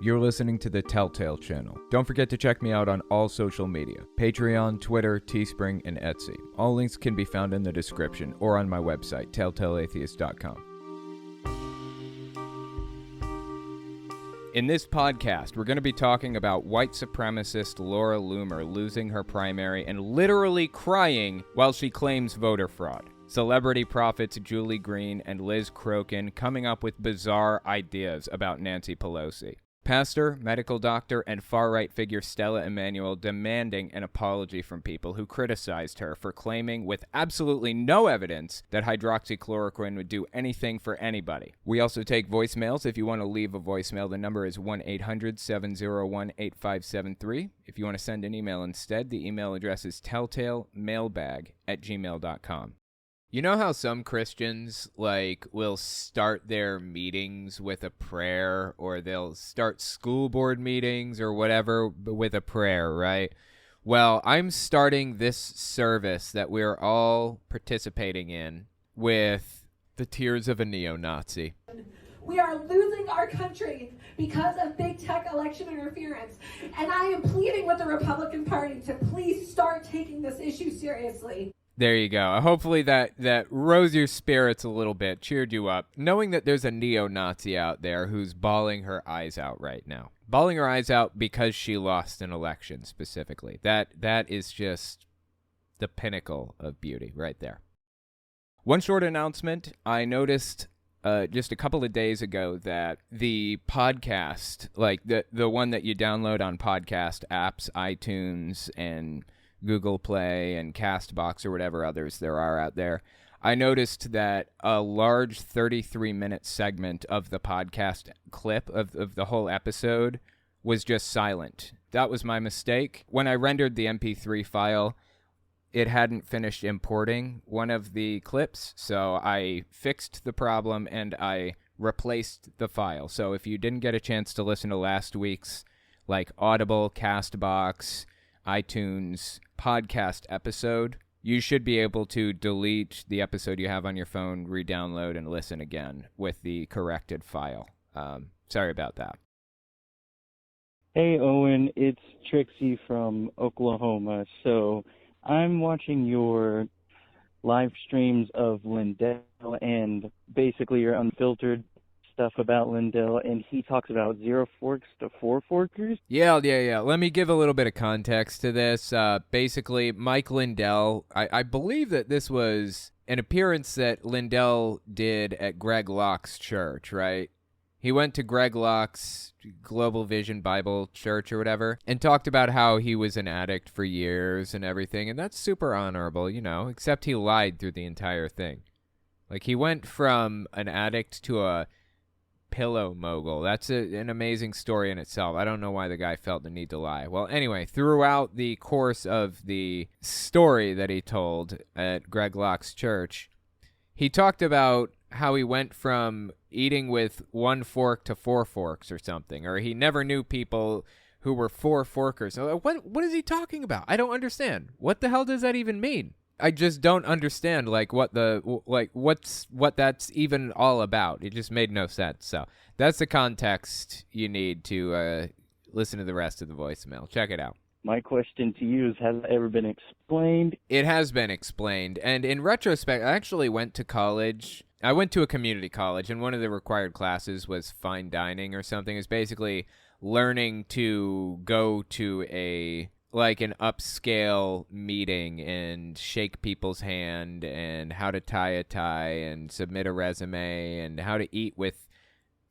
You're listening to the Telltale channel. Don't forget to check me out on all social media: Patreon, Twitter, Teespring, and Etsy. All links can be found in the description or on my website, telltaleatheist.com. In this podcast, we're going to be talking about white supremacist Laura Loomer losing her primary and literally crying while she claims voter fraud. Celebrity prophets Julie Green and Liz Crokin coming up with bizarre ideas about Nancy Pelosi. Pastor, medical doctor, and far-right figure Stella Emanuel demanding an apology from people who criticized her for claiming with absolutely no evidence that hydroxychloroquine would do anything for anybody. We also take voicemails. If you want to leave a voicemail, the number is 1-800-701-8573. If you want to send an email instead, the email address is telltalemailbag@gmail.com. You know how some Christians, will start their meetings with a prayer, or they'll start school board meetings or whatever with a prayer, right? Well, I'm starting this service that we're all participating in with the tears of a neo-Nazi. We are losing our country because of big tech election interference. And I am pleading with the Republican Party to please start taking this issue seriously. There you go. Hopefully that rose your spirits a little bit, cheered you up, knowing that there's a neo-Nazi out there who's bawling her eyes out right now. Bawling her eyes out because she lost an election specifically. That is just the pinnacle of beauty right there. One short announcement. I noticed just a couple of days ago that the podcast, the one that you download on podcast apps, iTunes and Google Play and CastBox or whatever others there are out there, I noticed that a large 33-minute segment of the podcast clip of the whole episode was just silent. That was my mistake. When I rendered the MP3 file, it hadn't finished importing one of the clips, so I fixed the problem and I replaced the file. So if you didn't get a chance to listen to last week's Audible, CastBox, iTunes podcast episode, you should be able to delete the episode you have on your phone, re-download, and listen again with the corrected file. Sorry about that. Hey, Owen, it's Trixie from Oklahoma. So I'm watching your live streams of Lindell and basically your unfiltered stuff about Lindell, and he talks about zero forks to four forkers. Yeah. Let me give a little bit of context to this. Basically, Mike Lindell, I believe that this was an appearance that Lindell did at Greg Locke's church, right? He went to Greg Locke's Global Vision Bible Church or whatever and talked about how he was an addict for years and everything, and that's super honorable, except he lied through the entire thing. He went from an addict to a pillow mogul. That's an amazing story in itself. I don't know why the guy felt the need to lie. Well, anyway, throughout the course of the story that he told at Greg Locke's church, he talked about how he went from eating with one fork to four forks or something, or he never knew people who were four forkers. What is he talking about? I don't understand. What the hell does that even mean? I just don't understand what that's even all about. It just made no sense. So that's the context you need to listen to the rest of the voicemail. Check it out. My question to you is, has it ever been explained? It has been explained. And in retrospect, I actually went to college. I went to a community college, and one of the required classes was fine dining or something. It's basically learning to go to an upscale meeting and shake people's hand and how to tie a tie and submit a resume and how to eat with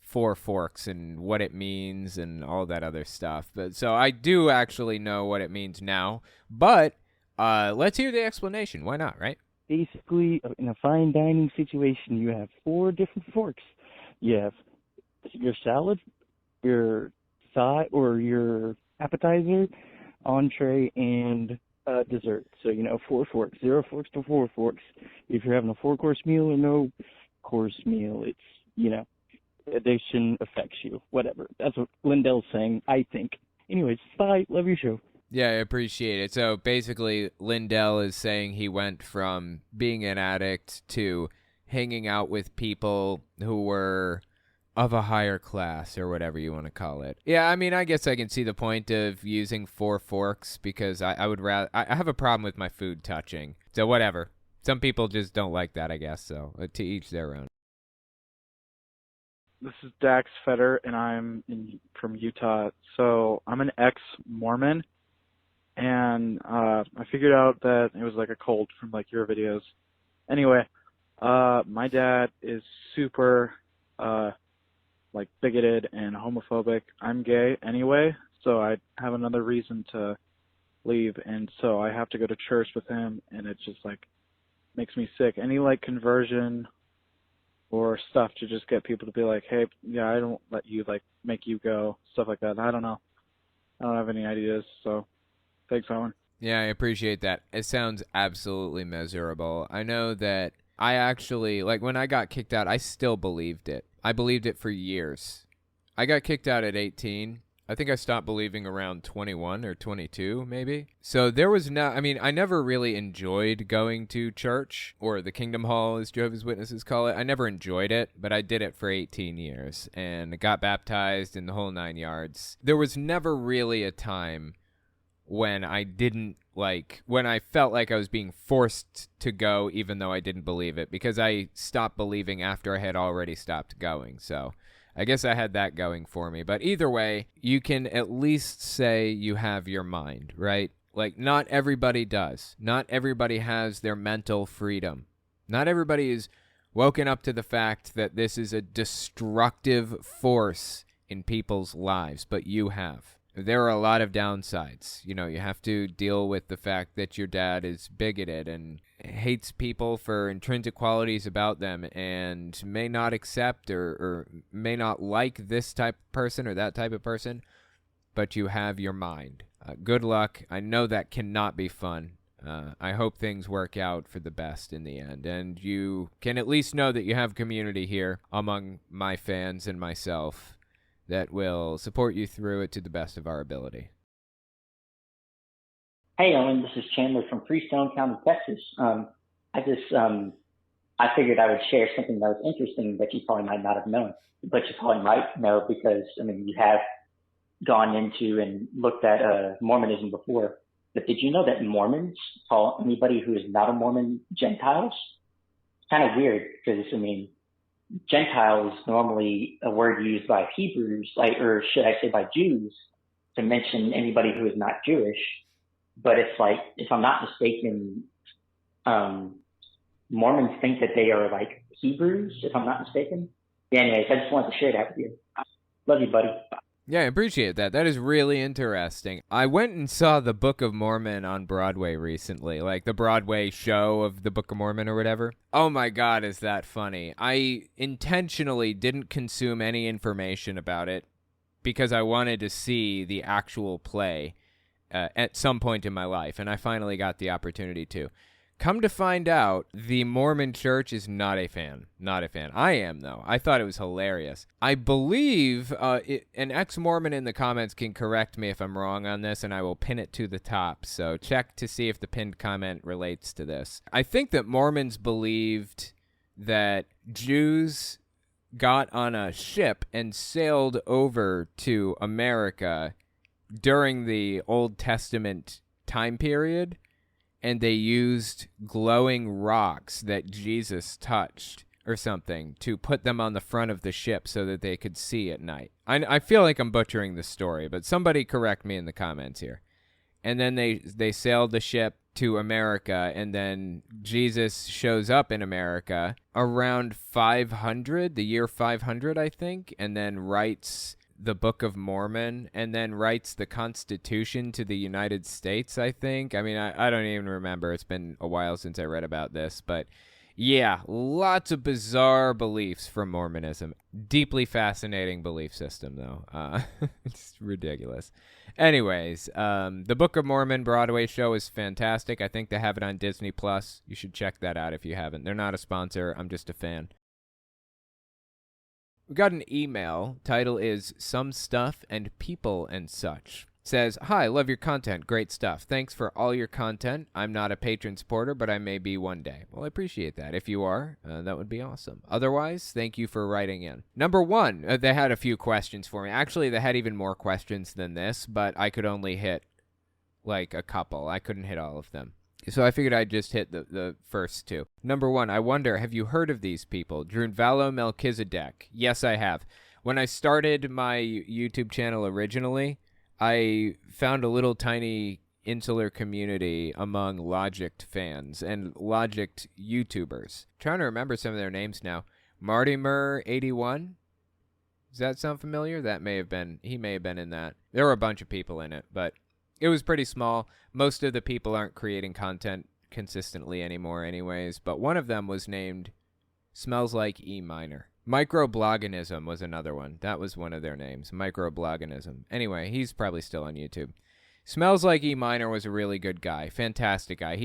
four forks and what it means and all that other stuff. So I do actually know what it means now, but let's hear the explanation. Why not, right? Basically, in a fine dining situation, you have four different forks. You have your salad, your side or your appetizer, entree, and dessert. So, four forks, zero forks to four forks. If you're having a four-course meal or no course meal, it's, addiction affects you. Whatever. That's what Lindell's saying, I think. Anyways, bye. Love your show. Yeah, I appreciate it. So basically, Lindell is saying he went from being an addict to hanging out with people who were of a higher class or whatever you want to call it. Yeah, I mean, I guess I can see the point of using 4 forks because I would rather, I have a problem with my food touching. So whatever. Some people just don't like that, I guess. So to each their own. This is Dax Fetter, and I'm from Utah. So I'm an ex-Mormon, and I figured out that it was like a cult from like your videos. Anyway, my dad is super like bigoted and homophobic. I'm gay anyway, so I have another reason to leave, and so I have to go to church with him, and it just like makes me sick. Any like conversion or stuff to just get people to be like, hey, yeah, I don't let you like make you go, stuff like that. I don't know. I don't have any ideas, so thanks, Owen. Yeah, I appreciate that. It sounds absolutely miserable. I know that I actually, like when I got kicked out, I still believed it. I believed it for years. I got kicked out at 18. I think I stopped believing around 21 or 22, maybe. So there was no, I mean, I never really enjoyed going to church, or the Kingdom Hall, as Jehovah's Witnesses call it. I never enjoyed it, but I did it for 18 years and got baptized in the whole 9 yards. There was never really a time when I didn't when I felt like I was being forced to go even though I didn't believe it, because I stopped believing after I had already stopped going. So I guess I had that going for me. But either way, you can at least say you have your mind, right? Like, not everybody does. Not everybody has their mental freedom. Not everybody is woken up to the fact that this is a destructive force in people's lives, but you have. There are a lot of downsides. You know, you have to deal with the fact that your dad is bigoted and hates people for intrinsic qualities about them and may not accept or may not like this type of person or that type of person, but you have your mind. Good luck. I know that cannot be fun. I hope things work out for the best in the end, and you can at least know that you have community here among my fans and myself that will support you through it to the best of our ability. Hey, Owen, this is Chandler from Freestone County, Texas. I figured I would share something that was interesting that you probably might not have known, but you probably might know because, I mean, you have gone into and looked at Mormonism before. But did you know that Mormons call anybody who is not a Mormon Gentiles? It's kind of weird because, I mean, Gentile is normally a word used by Hebrews, or should I say by Jews, to mention anybody who is not Jewish. But it's like, if I'm not mistaken, Mormons think that they are like Hebrews, if I'm not mistaken. Yeah, anyways, I just wanted to share that with you. Love you, buddy. Yeah, I appreciate that. That is really interesting. I went and saw the Book of Mormon on Broadway recently, like the Broadway show of the Book of Mormon or whatever. Oh my God, is that funny. I intentionally didn't consume any information about it because I wanted to see the actual play at some point in my life, and I finally got the opportunity to. Come to find out, the Mormon Church is not a fan. Not a fan. I am, though. I thought it was hilarious. I believe an ex-Mormon in the comments can correct me if I'm wrong on this, and I will pin it to the top. So check to see if the pinned comment relates to this. I think that Mormons believed that Jews got on a ship and sailed over to America during the Old Testament time period, and they used glowing rocks that Jesus touched or something to put them on the front of the ship so that they could see at night. I feel like I'm butchering the story, but somebody correct me in the comments here. And then they sailed the ship to America, and then Jesus shows up in America around 500, the year 500, I think, and then writes the Book of Mormon, and then writes the Constitution to the United States, I think. I mean, I don't even remember. It's been a while since I read about this, but yeah, lots of bizarre beliefs from Mormonism. Deeply fascinating belief system, though. It's ridiculous. Anyways, the Book of Mormon Broadway show is fantastic. I think they have it on Disney+. You should check that out if you haven't. They're not a sponsor. I'm just a fan. We got an email. Title is Some Stuff and People and Such. says, "Hi, love your content. Great stuff. Thanks for all your content. I'm not a patron supporter, but I may be one day." Well, I appreciate that. If you are, that would be awesome. Otherwise, thank you for writing in. Number one, they had a few questions for me. Actually, they had even more questions than this, but I could only hit like a couple. I couldn't hit all of them. So I figured I'd just hit the first two. Number one, I wonder, have you heard of these people? Drunvalo Melchizedek. Yes, I have. When I started my YouTube channel originally, I found a little tiny insular community among Logicked fans and Logicked YouTubers. Trying to remember some of their names now. Martymer81? Does that sound familiar? He may have been in that. There were a bunch of people in it, but it was pretty small. Most of the people aren't creating content consistently anymore anyways, but one of them was named Smells Like E Minor. Microbloganism was another one. That was one of their names, Microbloganism. Anyway, he's probably still on YouTube. Smells Like E Minor was a really good guy, fantastic guy.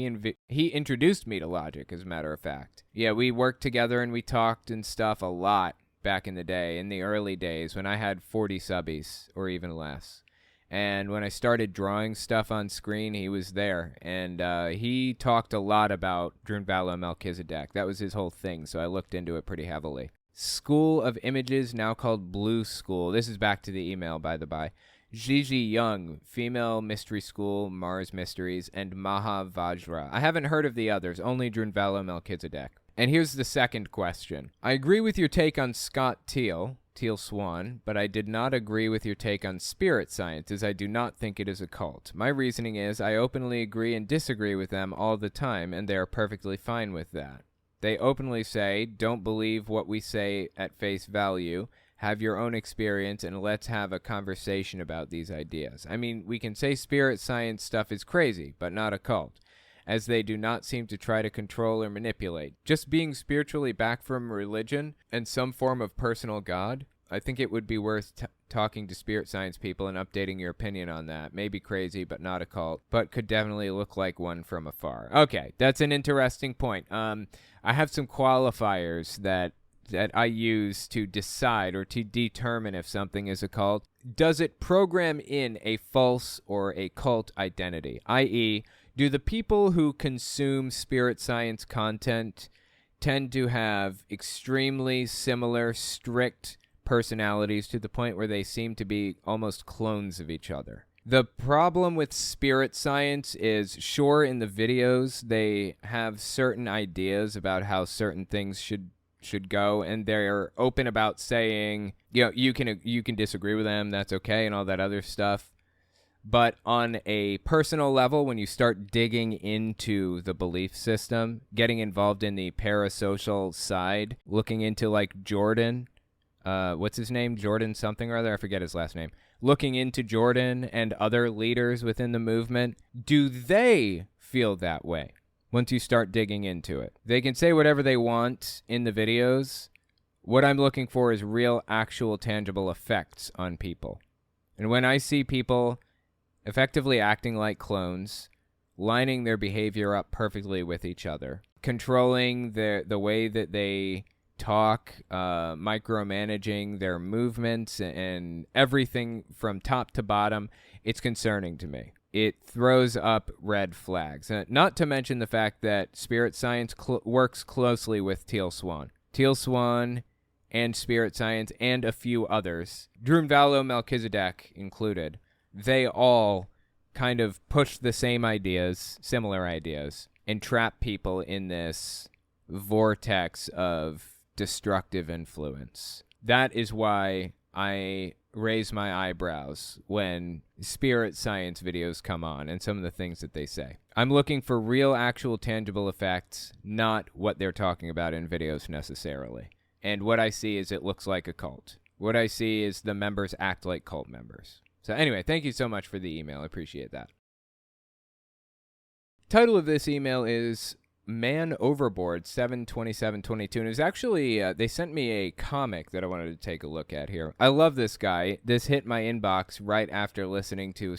He introduced me to Logic, as a matter of fact. Yeah, we worked together and we talked and stuff a lot back in the day, in the early days when I had 40 subbies or even less. And when I started drawing stuff on screen, he was there. And he talked a lot about Drunvalo Melchizedek. That was his whole thing, so I looked into it pretty heavily. School of Images, now called Blue School. This is back to the email, by the by. Gigi Young, Female Mystery School, Mars Mysteries, and Maha Vajra. I haven't heard of the others, only Drunvalo Melchizedek. And here's the second question. I agree with your take on Scott Teal Swan, but I did not agree with your take on spirit science, as I do not think it is a cult. My reasoning is I openly agree and disagree with them all the time, and they are perfectly fine with that. They openly say, don't believe what we say at face value, have your own experience, and let's have a conversation about these ideas. I mean, we can say spirit science stuff is crazy, but not a cult, as they do not seem to try to control or manipulate. Just being spiritually back from religion and some form of personal God, I think it would be worth talking to spirit science people and updating your opinion on that. Maybe crazy, but not a cult, but could definitely look like one from afar. Okay, that's an interesting point. I have some qualifiers that I use to decide or to determine if something is a cult. Does it program in a false or a cult identity? I.e., do the people who consume spirit science content tend to have extremely similar, strict personalities to the point where they seem to be almost clones of each other? The problem with spirit science is, sure, in the videos, they have certain ideas about how certain things should go, and they're open about saying, you can disagree with them, that's okay, and all that other stuff. But on a personal level, when you start digging into the belief system, getting involved in the parasocial side, looking into like Jordan, what's his name? Jordan something or other, I forget his last name. Looking into Jordan and other leaders within the movement, do they feel that way? Once you start digging into it, they can say whatever they want in the videos. What I'm looking for is real, actual, tangible effects on people. And when I see people effectively acting like clones, lining their behavior up perfectly with each other, controlling the way that they talk, micromanaging their movements and everything from top to bottom, it's concerning to me. It throws up red flags. Not to mention the fact that spirit science works closely with Teal Swan. Teal Swan and spirit science and a few others, Drunvalo Melchizedek included, they all kind of push the same ideas, similar ideas, and trap people in this vortex of destructive influence. That is why I raise my eyebrows when spirit science videos come on and some of the things that they say. I'm looking for real, actual, tangible effects, not what they're talking about in videos necessarily. And what I see is it looks like a cult. What I see is the members act like cult members. So anyway, thank you so much for the email. I appreciate that. Title of this email is Man Overboard 72722, and it's actually they sent me a comic that I wanted to take a look at here. I love this guy. This hit my inbox right after listening to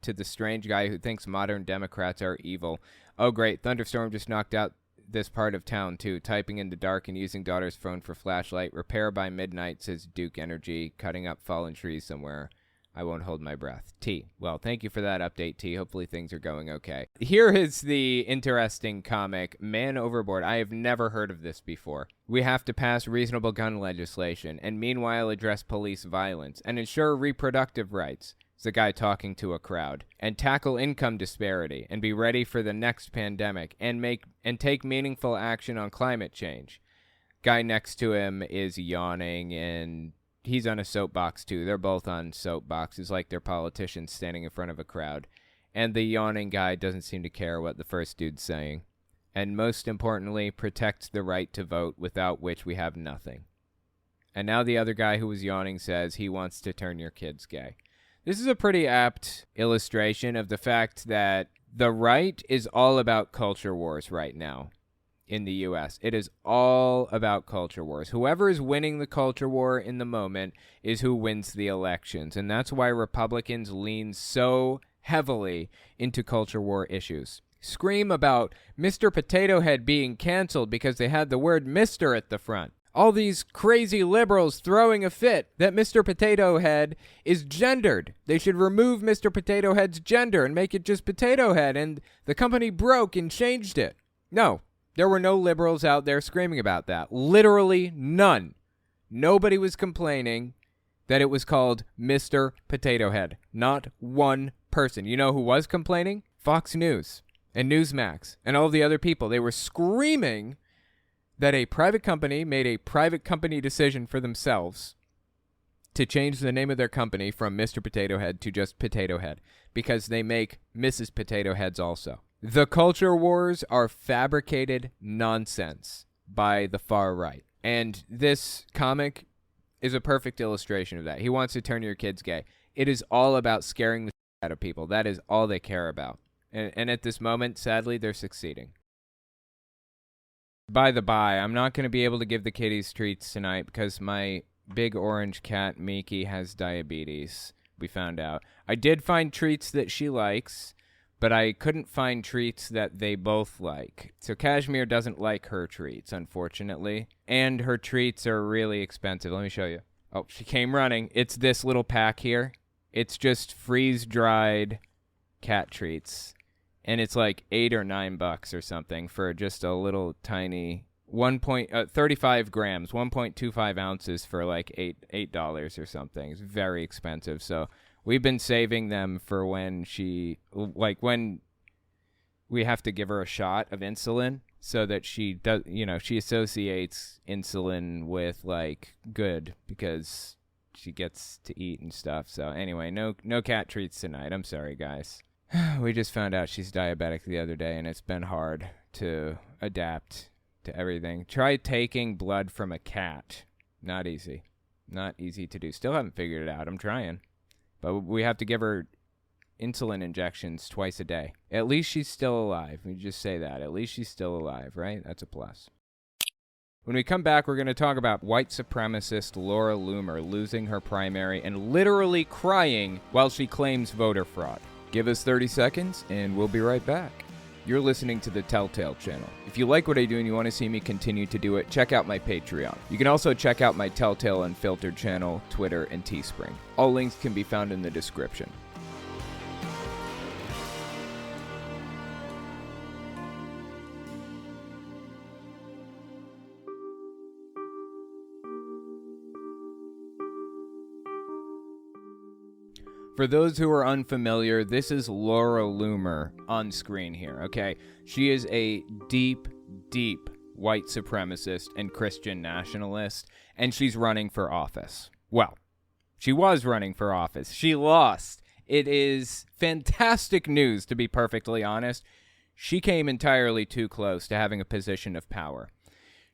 the strange guy who thinks modern Democrats are evil. Oh great, thunderstorm just knocked out this part of town too. Typing in the dark and using daughter's phone for flashlight. Repair by midnight, says Duke Energy. Cutting up fallen trees somewhere. I won't hold my breath. T. Well, thank you for that update, T. Hopefully things are going okay. Here is the interesting comic, Man Overboard. I have never heard of this before. We have to pass reasonable gun legislation and meanwhile address police violence and ensure reproductive rights. It's a guy talking to a crowd. And tackle income disparity and be ready for the next pandemic and take meaningful action on climate change. Guy next to him is yawning, and he's on a soapbox too. They're both on soapboxes like they're politicians standing in front of a crowd. And the yawning guy doesn't seem to care what the first dude's saying. And most importantly, protects the right to vote, without which we have nothing. And now the other guy who was yawning says he wants to turn your kids gay. This is a pretty apt illustration of the fact that the right is all about culture wars right now. In the U.S. It is all about culture wars. Whoever is winning the culture war in the moment is who wins the elections. And that's why Republicans lean so heavily into culture war issues. Scream about Mr. Potato Head being canceled because they had the word Mr. at the front. All these crazy liberals throwing a fit that Mr. Potato Head is gendered. They should remove Mr. Potato Head's gender and make it just Potato Head. And the company broke and changed it. No. There were no liberals out there screaming about that. Literally none. Nobody was complaining that it was called Mr. Potato Head. Not one person. You know who was complaining? Fox News and Newsmax and all the other people. They were screaming that a private company made a private company decision for themselves to change the name of their company from Mr. Potato Head to just Potato Head because they make Mrs. Potato Heads also. The culture wars are fabricated nonsense by the far right. And this comic is a perfect illustration of that. He wants to turn your kids gay. It is all about scaring the shit out of people. That is all they care about. And at this moment, sadly, they're succeeding. By the by, I'm not going to be able to give the kitties treats tonight because my big orange cat, Miki, has diabetes. We found out. I did find treats that she likes, but I couldn't find treats that they both like. So Kashmir doesn't like her treats, unfortunately. And her treats are really expensive. Let me show you. Oh, she came running. It's this little pack here. It's just freeze-dried cat treats. And it's like $8 or $9 or something for just a little tiny 35 grams, 1.25 ounces for like $8 or something. It's very expensive. So we've been saving them for when when we have to give her a shot of insulin so that she does, she associates insulin with like good because she gets to eat and stuff. So anyway, no cat treats tonight. I'm sorry, guys. We just found out she's diabetic the other day, and it's been hard to adapt to everything. Try taking blood from a cat. Not easy. Not easy to do. Still haven't figured it out. I'm trying. But we have to give her insulin injections twice a day. At least she's still alive. We just say that. At least she's still alive, right? That's a plus. When we come back, we're going to talk about white supremacist Laura Loomer losing her primary and literally crying while she claims voter fraud. Give us 30 seconds, and we'll be right back. You're listening to the Telltale channel. If you like what I do and you want to see me continue to do it, check out my Patreon. You can also check out my Telltale Unfiltered channel, Twitter, and Teespring. All links can be found in the description. For those who are unfamiliar, this is Laura Loomer on screen here, okay? She is a deep, deep white supremacist and Christian nationalist, and she's running for office. Well, she was running for office. She lost. It is fantastic news, to be perfectly honest. She came entirely too close to having a position of power.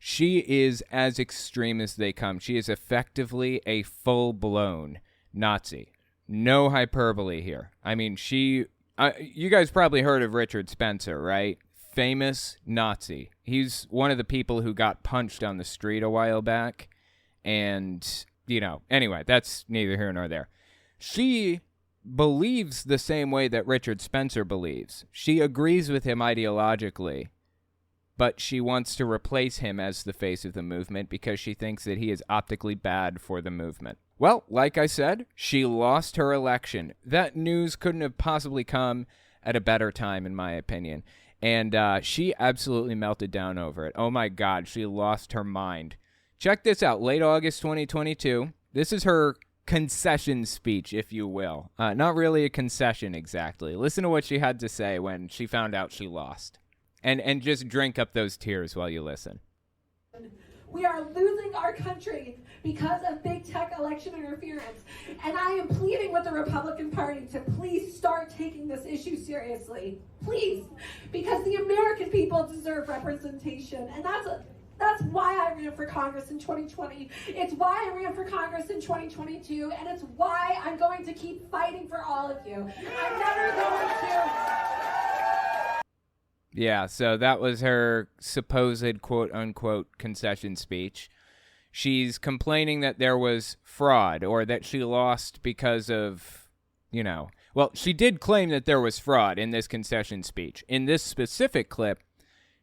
She is as extreme as they come. She is effectively a full-blown Nazi. No hyperbole here. I mean, you guys probably heard of Richard Spencer, right? Famous Nazi. He's one of the people who got punched on the street a while back. And, anyway, that's neither here nor there. She believes the same way that Richard Spencer believes. She agrees with him ideologically, but she wants to replace him as the face of the movement because she thinks that he is optically bad for the movement. Well, like I said, she lost her election. That news couldn't have possibly come at a better time, in my opinion. And she absolutely melted down over it. Oh my God, she lost her mind. Check this out. Late August 2022. This is her concession speech, if you will. Not really a concession exactly. Listen to what she had to say when she found out she lost. And just drink up those tears while you listen. We are losing our country because of big tech election interference. And I am pleading with the Republican Party to please start taking this issue seriously. Please. Because the American people deserve representation. And that's why I ran for Congress in 2020. It's why I ran for Congress in 2022. And it's why I'm going to keep fighting for all of you. I'm never going to... Yeah, so that was her supposed quote-unquote concession speech. She's complaining that there was fraud or that she lost because of, well, she did claim that there was fraud in this concession speech. In this specific clip,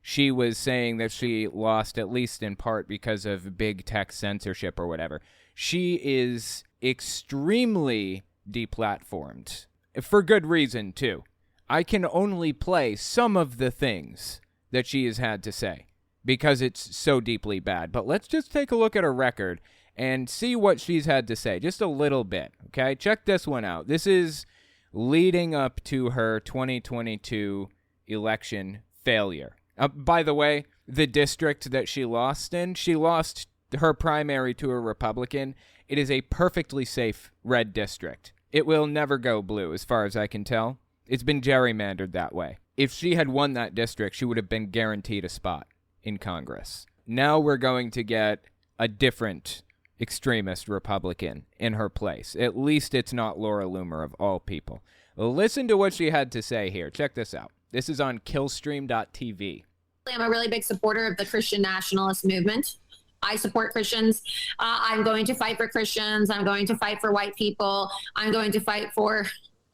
she was saying that she lost at least in part because of big tech censorship or whatever. She is extremely deplatformed, for good reason, too. I can only play some of the things that she has had to say because it's so deeply bad. But let's just take a look at her record and see what she's had to say. Just a little bit, okay? Check this one out. This is leading up to her 2022 election failure. By the way, the district that she lost in, she lost her primary to a Republican. It is a perfectly safe red district. It will never go blue as far as I can tell. It's been gerrymandered that way. If she had won that district, she would have been guaranteed a spot in Congress. Now we're going to get a different extremist Republican in her place. At least it's not Laura Loomer of all people. Listen to what she had to say here. Check this out. This is on killstream.tv. I'm a really big supporter of the Christian nationalist movement. I support Christians. I'm going to fight for Christians. I'm going to fight for white people. I'm going to fight for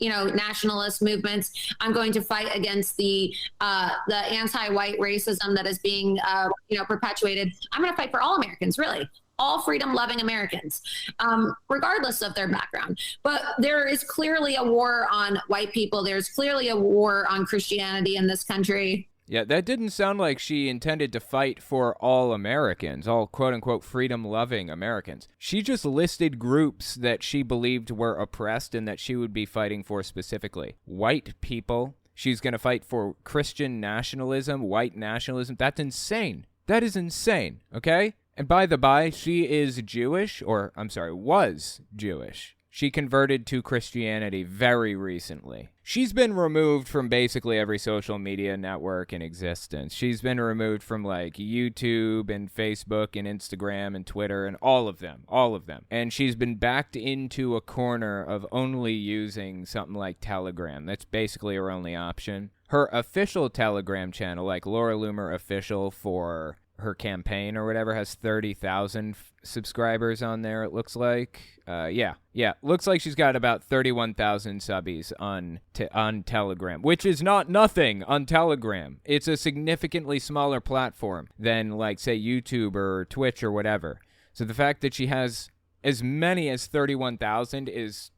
nationalist movements. I'm going to fight against the anti-white racism that is being, perpetuated. I'm going to fight for all Americans, really. All freedom-loving Americans, regardless of their background. But there is clearly a war on white people. There's clearly a war on Christianity in this country. Yeah, that didn't sound like she intended to fight for all Americans, all quote-unquote freedom-loving Americans. She just listed groups that she believed were oppressed and that she would be fighting for specifically. White people. She's going to fight for Christian nationalism, white nationalism. That's insane. That is insane, okay? And by the by, she is Jewish, was Jewish. She converted to Christianity very recently. She's been removed from basically every social media network in existence. She's been removed from YouTube and Facebook and Instagram and Twitter and all of them. And she's been backed into a corner of only using something like Telegram. That's basically her only option. Her official Telegram channel, like Laura Loomer Official for her campaign or whatever, has 30,000 subscribers on there, it looks like. Looks like she's got about 31,000 subbies on Telegram, which is not nothing on Telegram. It's a significantly smaller platform than, say, YouTube or Twitch or whatever. So the fact that she has as many as 31,000 is,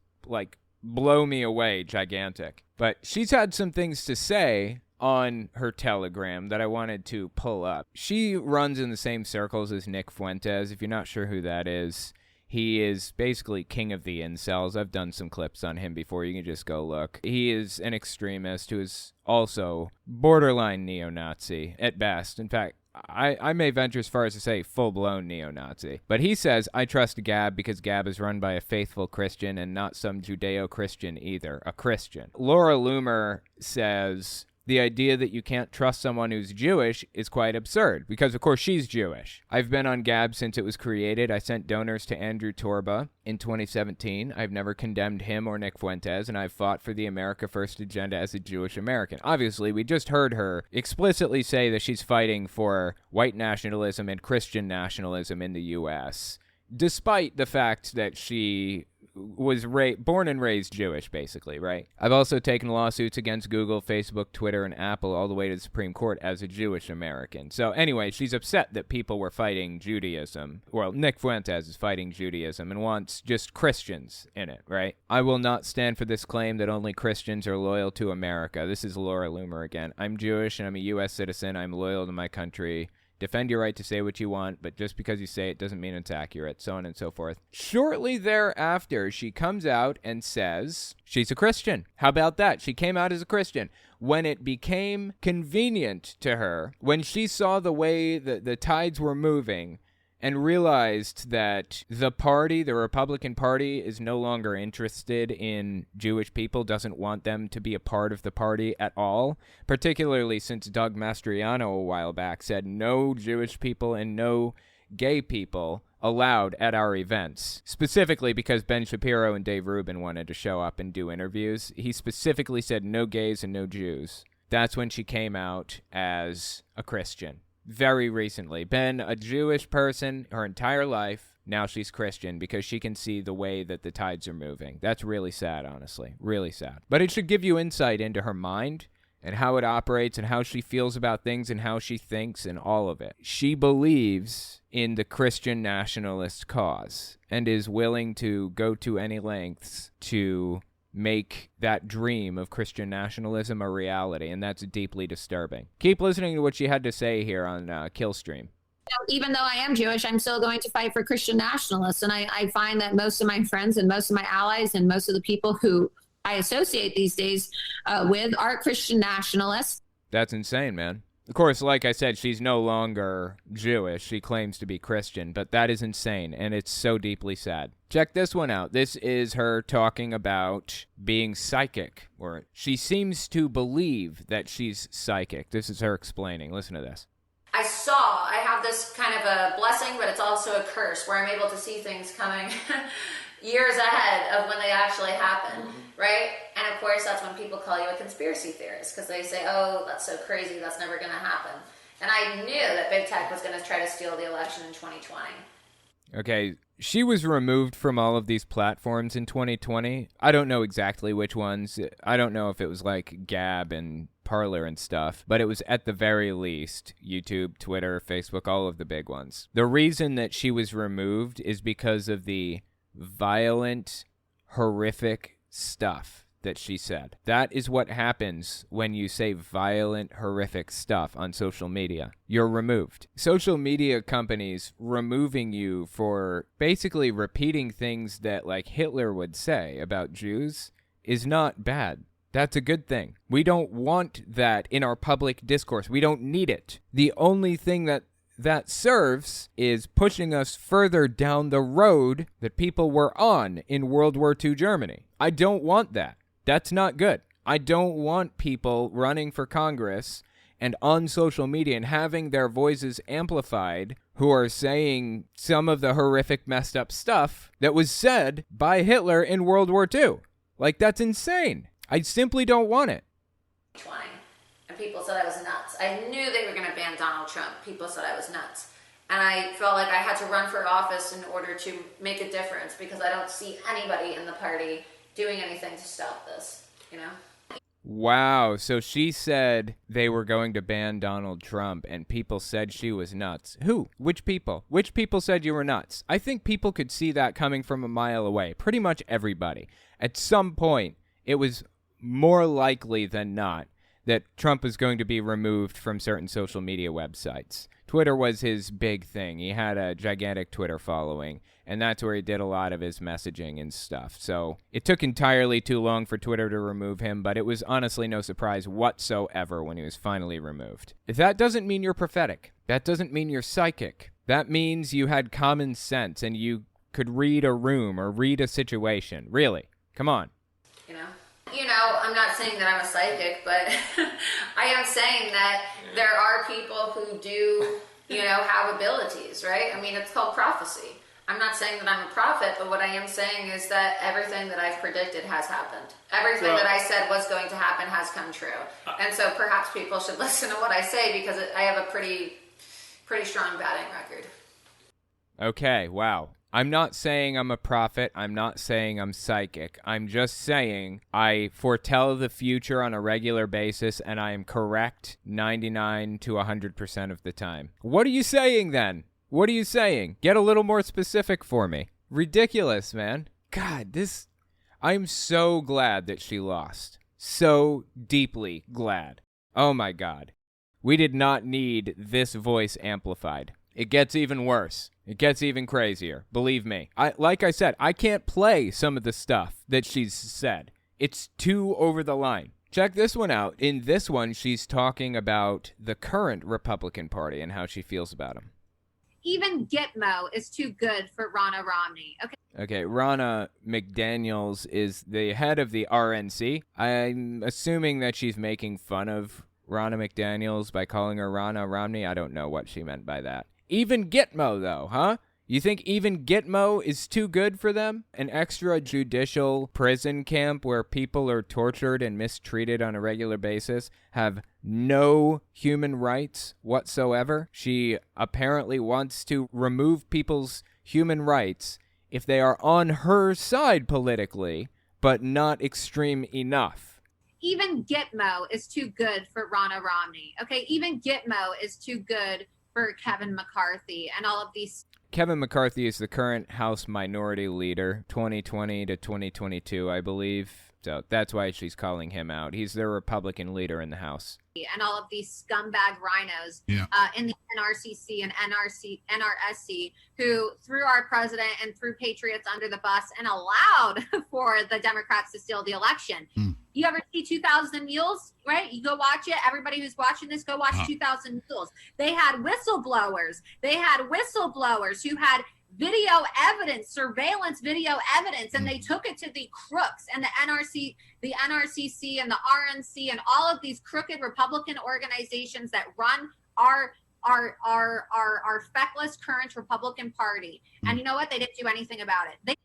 blow me away gigantic. But she's had some things to say on her Telegram that I wanted to pull up. She runs in the same circles as Nick Fuentes. If you're not sure who that is, he is basically king of the incels. I've done some clips on him before. You can just go look. He is an extremist who is also borderline neo-Nazi at best. In fact, I may venture as far as to say full-blown neo-Nazi. But he says, I trust Gab because Gab is run by a faithful Christian and not some Judeo-Christian either, a Christian. Laura Loomer says the idea that you can't trust someone who's Jewish is quite absurd, because of course she's Jewish. I've been on Gab since it was created. I sent donors to Andrew Torba in 2017. I've never condemned him or Nick Fuentes, and I've fought for the America First agenda as a Jewish American. Obviously, we just heard her explicitly say that she's fighting for white nationalism and Christian nationalism in the U.S., despite the fact that she was born and raised Jewish, basically, right? I've also taken lawsuits against Google, Facebook, Twitter, and Apple all the way to the Supreme Court as a Jewish American. So anyway, she's upset that people were fighting Judaism. Well, Nick Fuentes is fighting Judaism and wants just Christians in it, right? I will not stand for this claim that only Christians are loyal to America. This is Laura Loomer again. I'm Jewish and I'm a U.S. citizen. I'm loyal to my country. Defend your right to say what you want, but just because you say it doesn't mean it's accurate, so on and so forth. Shortly thereafter, she comes out and says she's a Christian. How about that? She came out as a Christian. When it became convenient to her, when she saw the way the tides were moving, and realized that the party, the Republican Party, is no longer interested in Jewish people, doesn't want them to be a part of the party at all, particularly since Doug Mastriano a while back said no Jewish people and no gay people allowed at our events, specifically because Ben Shapiro and Dave Rubin wanted to show up and do interviews. He specifically said no gays and no Jews. That's when she came out as a Christian. Very recently. Been a Jewish person her entire life. Now she's Christian because she can see the way that the tides are moving. That's really sad, honestly. Really sad. But it should give you insight into her mind and how it operates and how she feels about things and how she thinks and all of it. She believes in the Christian nationalist cause and is willing to go to any lengths to make that dream of Christian nationalism a reality, and that's deeply disturbing. Keep listening to what she had to say here on Killstream. Even though I am Jewish, I'm still going to fight for Christian nationalists, and I find that most of my friends and most of my allies and most of the people who I associate these days with are Christian nationalists. That's insane, man. Of course, like I said, she's no longer Jewish. She claims to be Christian, but that is insane, and it's so deeply sad. Check this one out. This is her talking about being psychic, or she seems to believe that she's psychic. This is her explaining. Listen to this. I have this kind of a blessing, but it's also a curse where I'm able to see things coming years ahead of when they actually happen, right? And of course, that's when people call you a conspiracy theorist because they say, oh, that's so crazy, that's never going to happen. And I knew that big tech was going to try to steal the election in 2020. Okay, she was removed from all of these platforms in 2020. I don't know exactly which ones. I don't know if it was like Gab and Parler and stuff, but it was at the very least YouTube, Twitter, Facebook, all of the big ones. The reason that she was removed is because of the violent, horrific stuff that she said. That is what happens when you say violent, horrific stuff on social media. You're removed. Social media companies removing you for basically repeating things that like Hitler would say about Jews is not bad. That's a good thing. We don't want that in our public discourse. We don't need it. The only thing that serves is pushing us further down the road that people were on in World War II Germany. I don't want that. That's not good. I don't want people running for Congress and on social media and having their voices amplified who are saying some of the horrific messed up stuff that was said by Hitler in World War II. Like, that's insane. I simply don't want it. And people said I was nuts. I knew they were going to ban Donald Trump. People said I was nuts. And I felt like I had to run for office in order to make a difference because I don't see anybody in the party doing anything to stop this, you know? Wow, so she said they were going to ban Donald Trump and people said she was nuts. Who? Which people? Which people said you were nuts? I think people could see that coming from a mile away. Pretty much everybody. At some point, it was more likely than not that Trump was going to be removed from certain social media websites. Twitter was his big thing. He had a gigantic Twitter following, and that's where he did a lot of his messaging and stuff. So it took entirely too long for Twitter to remove him, but it was honestly no surprise whatsoever when he was finally removed. That doesn't mean you're prophetic. That doesn't mean you're psychic. That means you had common sense and you could read a room or read a situation. Really. Come on. You know, I'm not saying that I'm a psychic, but I am saying that there are people who do, you know, have abilities, right? I mean, it's called prophecy. I'm not saying that I'm a prophet, but what I am saying is that everything that I've predicted has happened. Everything that I said was going to happen has come true. And so perhaps people should listen to what I say because I have a pretty strong batting record. Okay, wow. I'm not saying I'm a prophet. I'm not saying I'm psychic. I'm just saying I foretell the future on a regular basis, and I am correct 99 to 100% of the time. What are you saying then? What are you saying? Get a little more specific for me. Ridiculous, man. God, I'm so glad that she lost. So deeply glad. Oh my God. We did not need this voice amplified. It gets even worse. It gets even crazier. Believe me. Like I said, I can't play some of the stuff that she's said. It's too over the line. Check this one out. In this one, she's talking about the current Republican Party and how she feels about them. Even Gitmo is too good for Ronna Romney. Okay, Ronna McDaniels is the head of the RNC. I'm assuming that she's making fun of Ronna McDaniels by calling her Ronna Romney. I don't know what she meant by that. Even Gitmo, though, huh? You think even Gitmo is too good for them? An extrajudicial prison camp where people are tortured and mistreated on a regular basis, have no human rights whatsoever. She apparently wants to remove people's human rights if they are on her side politically, but not extreme enough. Even Gitmo is too good for Ronna Romney. Okay, even Gitmo is too good for Kevin McCarthy and all of these. Kevin McCarthy is the current House Minority Leader, 2020 to 2022, I believe. So that's why she's calling him out. He's the Republican leader in the House. And all of these scumbag rhinos in the NRCC and NRSC who threw our president and threw patriots under the bus and allowed for the Democrats to steal the election. You ever see 2000 Mules, right? You go watch it. Everybody who's watching this, go watch 2000 Mules. They had whistleblowers. They had whistleblowers who had video evidence, surveillance video evidence, and they took it to the crooks and the NRCC and the RNC and all of these crooked Republican organizations that run our feckless current Republican Party. And you know what? They didn't do anything about it.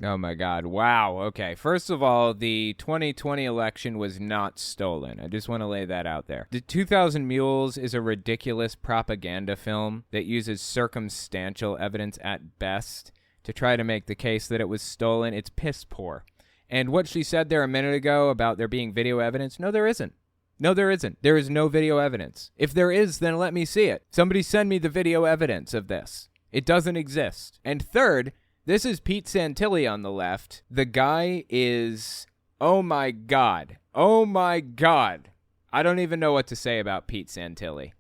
Oh my God. Wow. Okay. First of all, the 2020 election was not stolen. I just want to lay that out there. The 2000 Mules is a ridiculous propaganda film that uses circumstantial evidence at best to try to make the case that it was stolen. It's piss poor. And what she said there a minute ago about there being video evidence, no, there isn't. No, there isn't. There is no video evidence. If there is, then let me see it. Somebody send me the video evidence of this. It doesn't exist. And third, this is Pete Santilli on the left. The guy is, oh my God. Oh my God. I don't even know what to say about Pete Santilli.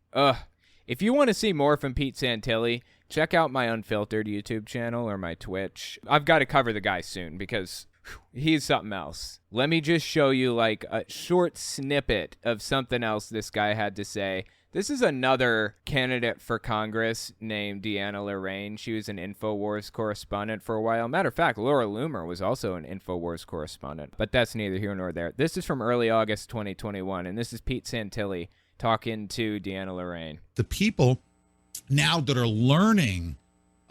If you want to see more from Pete Santilli, check out my Unfiltered YouTube channel or my Twitch. I've got to cover the guy soon because he's something else. Let me just show you like a short snippet of something else this guy had to say. This is another candidate for Congress named Deanna Lorraine. She was an InfoWars correspondent for a while. Matter of fact, Laura Loomer was also an InfoWars correspondent, but that's neither here nor there. This is from early August 2021, and this is Pete Santilli talking to Deanna Lorraine. The people now that are learning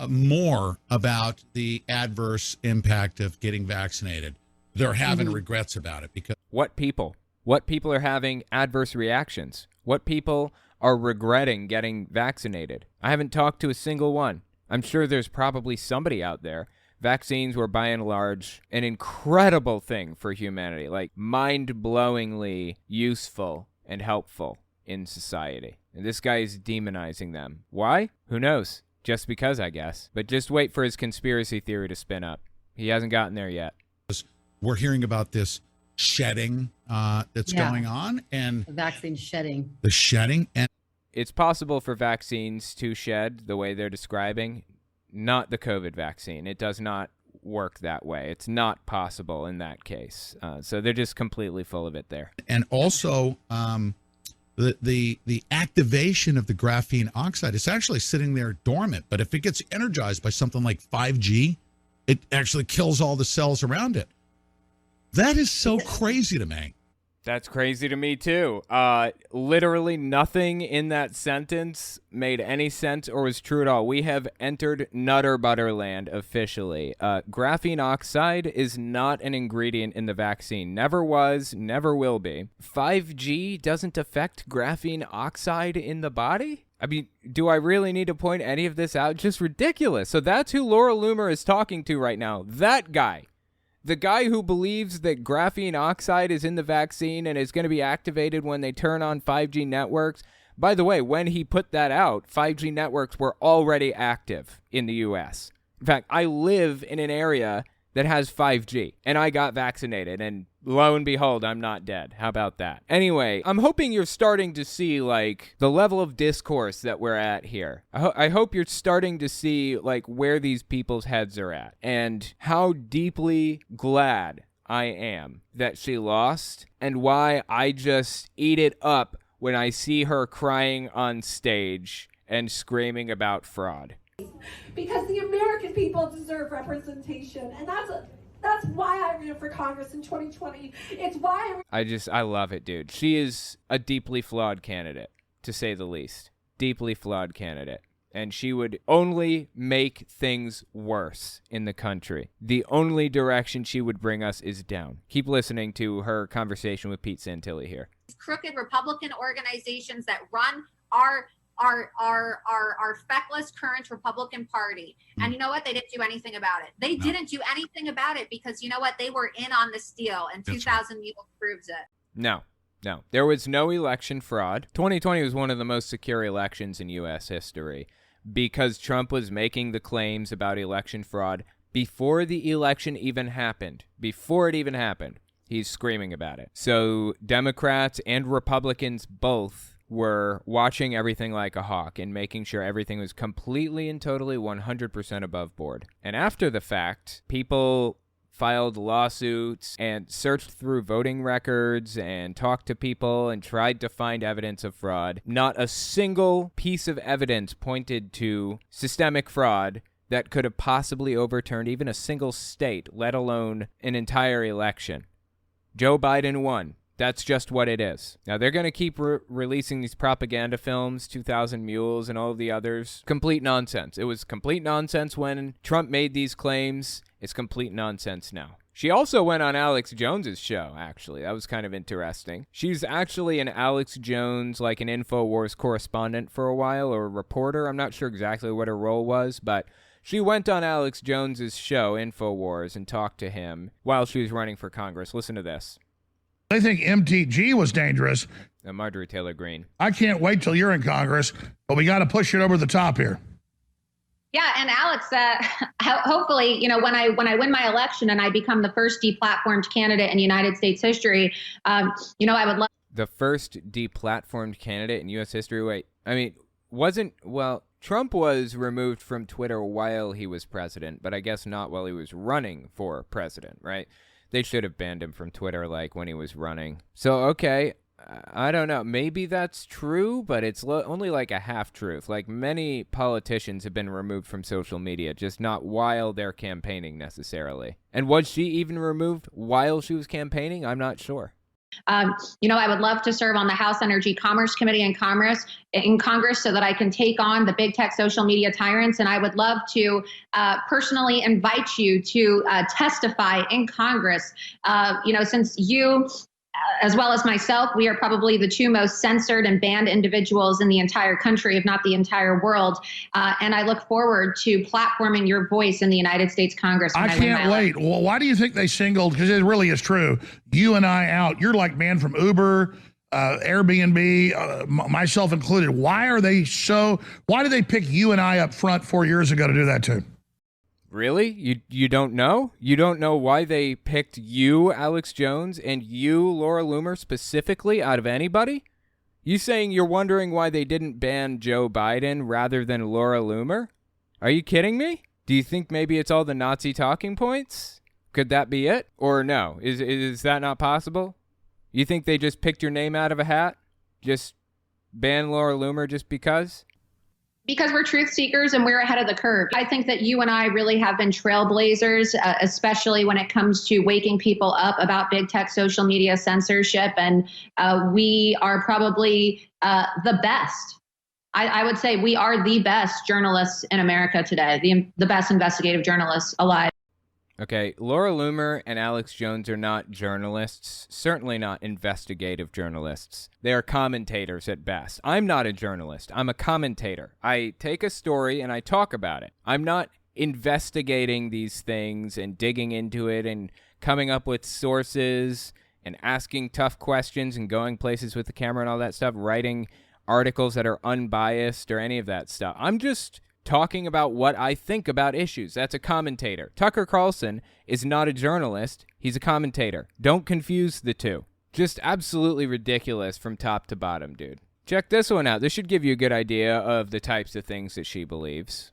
more about the adverse impact of getting vaccinated, they're having regrets about it because what people are having adverse reactions? What people are regretting getting vaccinated? I haven't talked to a single one. I'm sure there's probably somebody out there. Vaccines were by and large an incredible thing for humanity, like mind-blowingly useful and helpful in society. And this guy is demonizing them. Why? Who knows? Just because, I guess. But just wait for his conspiracy theory to spin up. He hasn't gotten there yet. We're hearing about this shedding that's going on, and the vaccine shedding. The shedding, and it's possible for vaccines to shed the way they're describing, not the COVID vaccine. It does not work that way. It's not possible in that case. So they're just completely full of it there. And also, the activation of the graphene oxide is actually sitting there dormant. But if it gets energized by something like 5G, it actually kills all the cells around it. That is so crazy to me. That's crazy to me, too. Literally nothing in that sentence made any sense or was true at all. We have entered Nutter Butter land officially. Graphene oxide is not an ingredient in the vaccine. Never was, never will be. 5G doesn't affect graphene oxide in the body? I mean, do I really need to point any of this out? Just ridiculous. So that's who Laura Loomer is talking to right now. That guy. The guy who believes that graphene oxide is in the vaccine and is going to be activated when they turn on 5G networks. By the way, when he put that out, 5G networks were already active in the U.S. In fact, I live in an area that has 5G, and I got vaccinated, and lo and behold, I'm not dead. How about that? Anyway, I'm hoping you're starting to see, like, the level of discourse that we're at here. I hope you're starting to see, like, where these people's heads are at, and how deeply glad I am that she lost, and why I just eat it up when I see her crying on stage and screaming about fraud. Because the American people deserve representation, and that's why I ran for Congress in 2020. It's why I love it, dude. She is a deeply flawed candidate, to say the least. Deeply flawed candidate. And she would only make things worse in the country. The only direction she would bring us is down. Keep listening to her conversation with Pete Santilli here. Crooked Republican organizations that run our feckless current Republican Party. And you know what? They didn't do anything about it. They didn't do anything about it because you know what? They were in on this deal, and 2000 Mules proves it. No. There was no election fraud. 2020 was one of the most secure elections in U.S. history because Trump was making the claims about election fraud before the election even happened. Before it even happened, he's screaming about it. So Democrats and Republicans both were watching everything like a hawk and making sure everything was completely and totally 100% above board. And after the fact, people filed lawsuits and searched through voting records and talked to people and tried to find evidence of fraud. Not a single piece of evidence pointed to systemic fraud that could have possibly overturned even a single state, let alone an entire election. Joe Biden won. That's just what it is. Now, they're going to keep releasing these propaganda films, 2000 Mules and all of the others. Complete nonsense. It was complete nonsense when Trump made these claims. It's complete nonsense now. She also went on Alex Jones's show, actually. That was kind of interesting. She's actually an Alex Jones, like an InfoWars correspondent for a while, or a reporter. I'm not sure exactly what her role was, but she went on Alex Jones's show, InfoWars, and talked to him while she was running for Congress. Listen to this. They think MTG was dangerous. Marjorie Taylor Greene. I can't wait till you're in Congress, but we got to push it over the top here. Yeah, and Alex, hopefully, you know, when I win my election and I become the first deplatformed candidate in United States history, you know, I would love the first deplatformed candidate in U.S. history. Wait, I mean, Trump was removed from Twitter while he was president, but I guess not while he was running for president, right? They should have banned him from Twitter, like, when he was running. So, okay, I don't know. Maybe that's true, but it's only like a half-truth. Like, many politicians have been removed from social media, just not while they're campaigning, necessarily. And was she even removed while she was campaigning? I'm not sure. You know, I would love to serve on the House Energy Commerce Committee in Congress so that I can take on the big tech social media tyrants. And I would love to personally invite you to testify in Congress. You know, since you, as well as myself, we are probably the two most censored and banned individuals in the entire country, if not the entire world. And I look forward to platforming your voice in the United States Congress. I can't wait. Well, why do you think they singled, because it really is true, you and I out? You're like banned from Uber, Airbnb, myself included. Why do they pick you and I up front 4 years ago to do that too? Really? You don't know? You don't know why they picked you, Alex Jones, and you, Laura Loomer, specifically out of anybody? You saying you're wondering why they didn't ban Joe Biden rather than Laura Loomer? Are you kidding me? Do you think maybe it's all the Nazi talking points? Could that be it? Or no? Is that not possible? You think they just picked your name out of a hat? Just ban Laura Loomer just because? Because we're truth seekers and we're ahead of the curve. I think that you and I really have been trailblazers, especially when it comes to waking people up about big tech social media censorship. And we are probably the best. I would say we are the best journalists in America today, the best investigative journalists alive. Okay, Laura Loomer and Alex Jones are not journalists, certainly not investigative journalists. They are commentators at best. I'm not a journalist. I'm a commentator. I take a story and I talk about it. I'm not investigating these things and digging into it and coming up with sources and asking tough questions and going places with the camera and all that stuff, writing articles that are unbiased or any of that stuff. I'm just talking about what I think about issues. That's a commentator. Tucker Carlson is not a journalist. He's a commentator. Don't confuse the two. Just absolutely ridiculous from top to bottom, dude. Check this one out. This should give you a good idea of the types of things that she believes.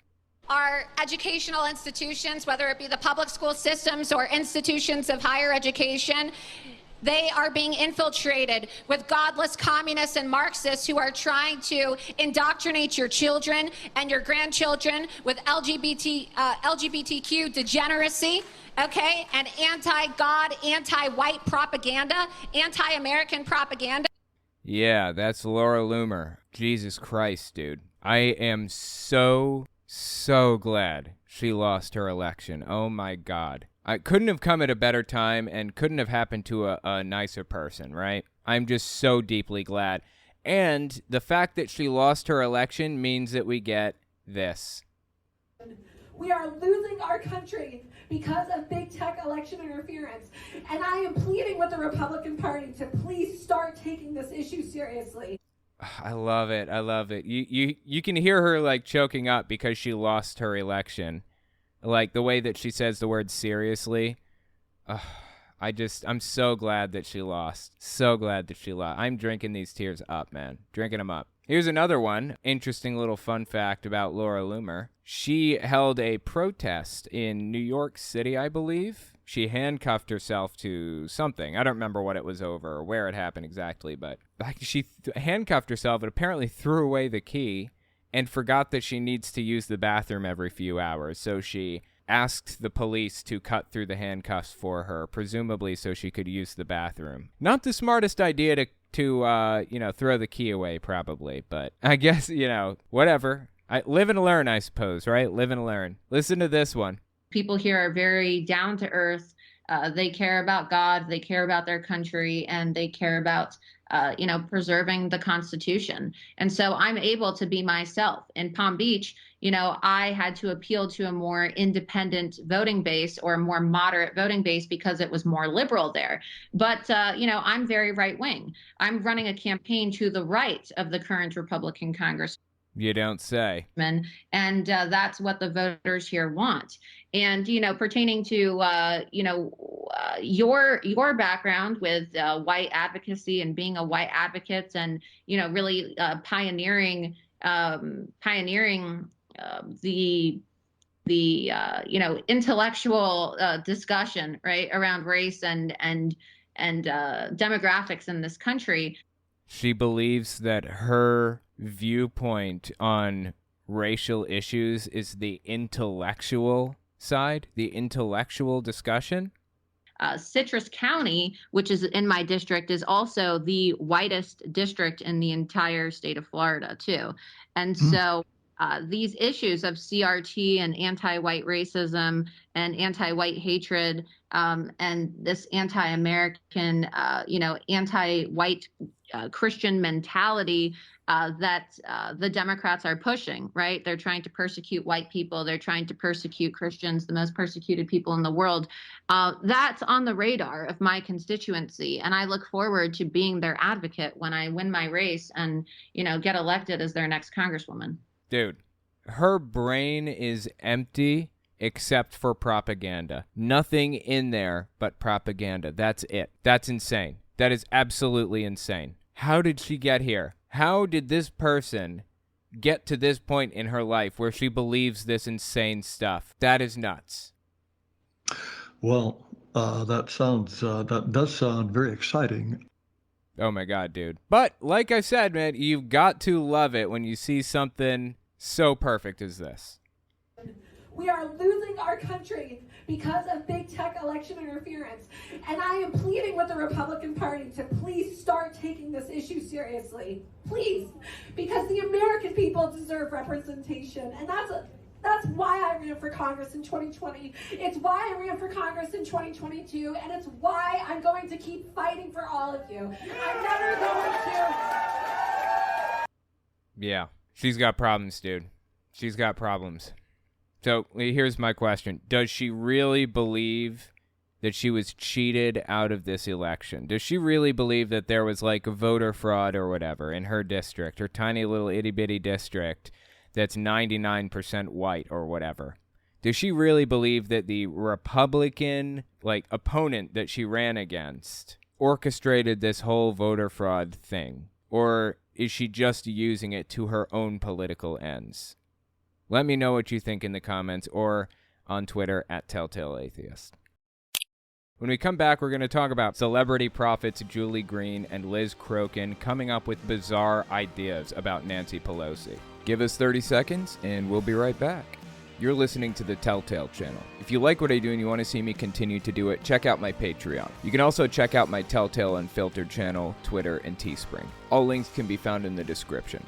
Our educational institutions, whether it be the public school systems or institutions of higher education, they are being infiltrated with godless communists and Marxists who are trying to indoctrinate your children and your grandchildren with LGBTQ degeneracy, okay, and anti-God, anti-white propaganda, anti-American propaganda. Yeah, that's Laura Loomer. Jesus Christ, dude. I am so glad she lost her election. Oh my God. I couldn't have come at a better time and couldn't have happened to a nicer person, right? I'm just so deeply glad. And the fact that she lost her election means that we get this. We are losing our country because of big tech election interference. And I am pleading with the Republican Party to please start taking this issue seriously. I love it. I love it. You can hear her like choking up because she lost her election. Like the way that she says the word seriously. I'm so glad that she lost. So glad that she lost. I'm drinking these tears up, man. Drinking them up. Here's another one. Interesting little fun fact about Laura Loomer. She held a protest in New York City, I believe. She handcuffed herself to something. I don't remember what it was over or where it happened exactly, but she handcuffed herself and apparently threw away the key and forgot that she needs to use the bathroom every few hours. So she asked the police to cut through the handcuffs for her, presumably so she could use the bathroom. Not the smartest idea to throw the key away, probably. But I guess, whatever. I live and learn, I suppose, right? Live and learn. Listen to this one. People here are very down to earth. They care about God, they care about their country, and they care about preserving the Constitution. And so I'm able to be myself. In Palm Beach, I had to appeal to a more independent voting base or a more moderate voting base because it was more liberal there. But, I'm very right wing. I'm running a campaign to the right of the current Republican Congress. You don't say. And that's what the voters here want. And, pertaining to, your background with white advocacy and being a white advocate and, really pioneering the intellectual discussion, right, around race and demographics in this country. She believes that her viewpoint on racial issues is the intellectual side, the intellectual discussion. Citrus County, which is in my district, is also the whitest district in the entire state of Florida, too. And so these issues of CRT and anti-white racism and anti-white hatred and this anti-American, anti-white Christian mentality that the Democrats are pushing, right? They're trying to persecute white people. They're trying to persecute Christians, the most persecuted people in the world. That's on the radar of my constituency. And I look forward to being their advocate when I win my race and, get elected as their next congresswoman. Dude, her brain is empty except for propaganda. Nothing in there but propaganda. That's it. That's insane. That is absolutely insane. How did she get here? How did this person get to this point in her life where she believes this insane stuff? That is nuts. Well, that does sound very exciting. Oh my God, dude. But like I said, man, you've got to love it when you see something so perfect as this. We are losing our country because of big tech election interference. And I am pleading with the Republican Party to please start taking this issue seriously. Please. Because the American people deserve representation. And That's why I ran for Congress in 2020. It's why I ran for Congress in 2022, and it's why I'm going to keep fighting for all of you. I'm never going to. Yeah, she's got problems, dude. She's got problems. So here's my question. Does she really believe that she was cheated out of this election? Does she really believe that there was like a voter fraud or whatever in her district, her tiny little itty-bitty district that's 99% white or whatever? Does she really believe that the Republican opponent that she ran against orchestrated this whole voter fraud thing? Or is she just using it to her own political ends? Let me know what you think in the comments or on Twitter at @TelltaleAtheist. When we come back, we're going to talk about celebrity prophets Julie Green and Liz Crokin coming up with bizarre ideas about Nancy Pelosi. Give us 30 seconds, and we'll be right back. You're listening to the Telltale channel. If you like what I do and you want to see me continue to do it, check out my Patreon. You can also check out my Telltale Unfiltered channel, Twitter, and Teespring. All links can be found in the description.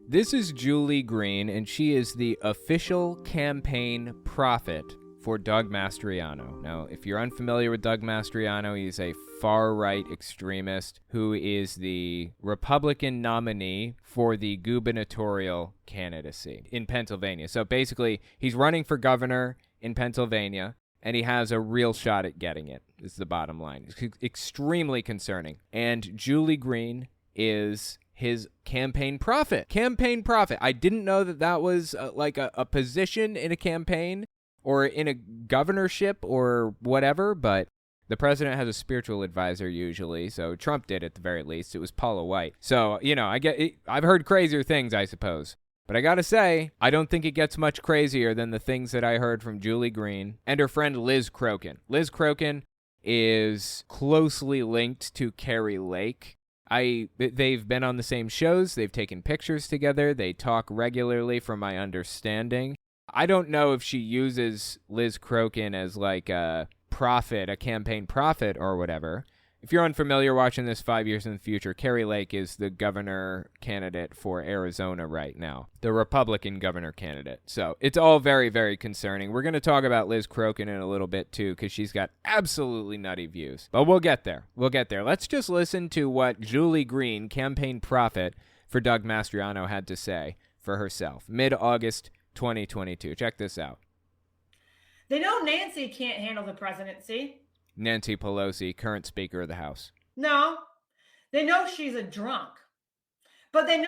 This is Julie Green, and she is the official campaign prophet for Doug Mastriano. Now, if you're unfamiliar with Doug Mastriano, he's a far-right extremist who is the Republican nominee for the gubernatorial candidacy in Pennsylvania. So basically, he's running for governor in Pennsylvania, and he has a real shot at getting it, is the bottom line. It's extremely concerning. And Julie Green is his campaign prophet. Campaign prophet. I didn't know that that was a position in a campaign or in a governorship or whatever, but the president has a spiritual advisor usually, so Trump did at the very least. It was Paula White. So, I get it. I've heard crazier things, I suppose. But I gotta say, I don't think it gets much crazier than the things that I heard from Julie Green and her friend Liz Crokin. Liz Crokin is closely linked to Carrie Lake. They've been on the same shows. They've taken pictures together. They talk regularly, from my understanding. I don't know if she uses Liz Crokin as like a prophet, a campaign prophet or whatever. If you're unfamiliar watching this 5 years in the future, Carrie Lake is the governor candidate for Arizona right now, the Republican governor candidate. So it's all very, very concerning. We're going to talk about Liz Crokin in a little bit too, because she's got absolutely nutty views. But we'll get there. We'll get there. Let's just listen to what Julie Green, campaign prophet for Doug Mastriano, had to say for herself. Mid-August 2022. Check this out. They know Nancy can't handle the presidency. Nancy Pelosi, current Speaker of the House. No, they know she's a drunk. But they know...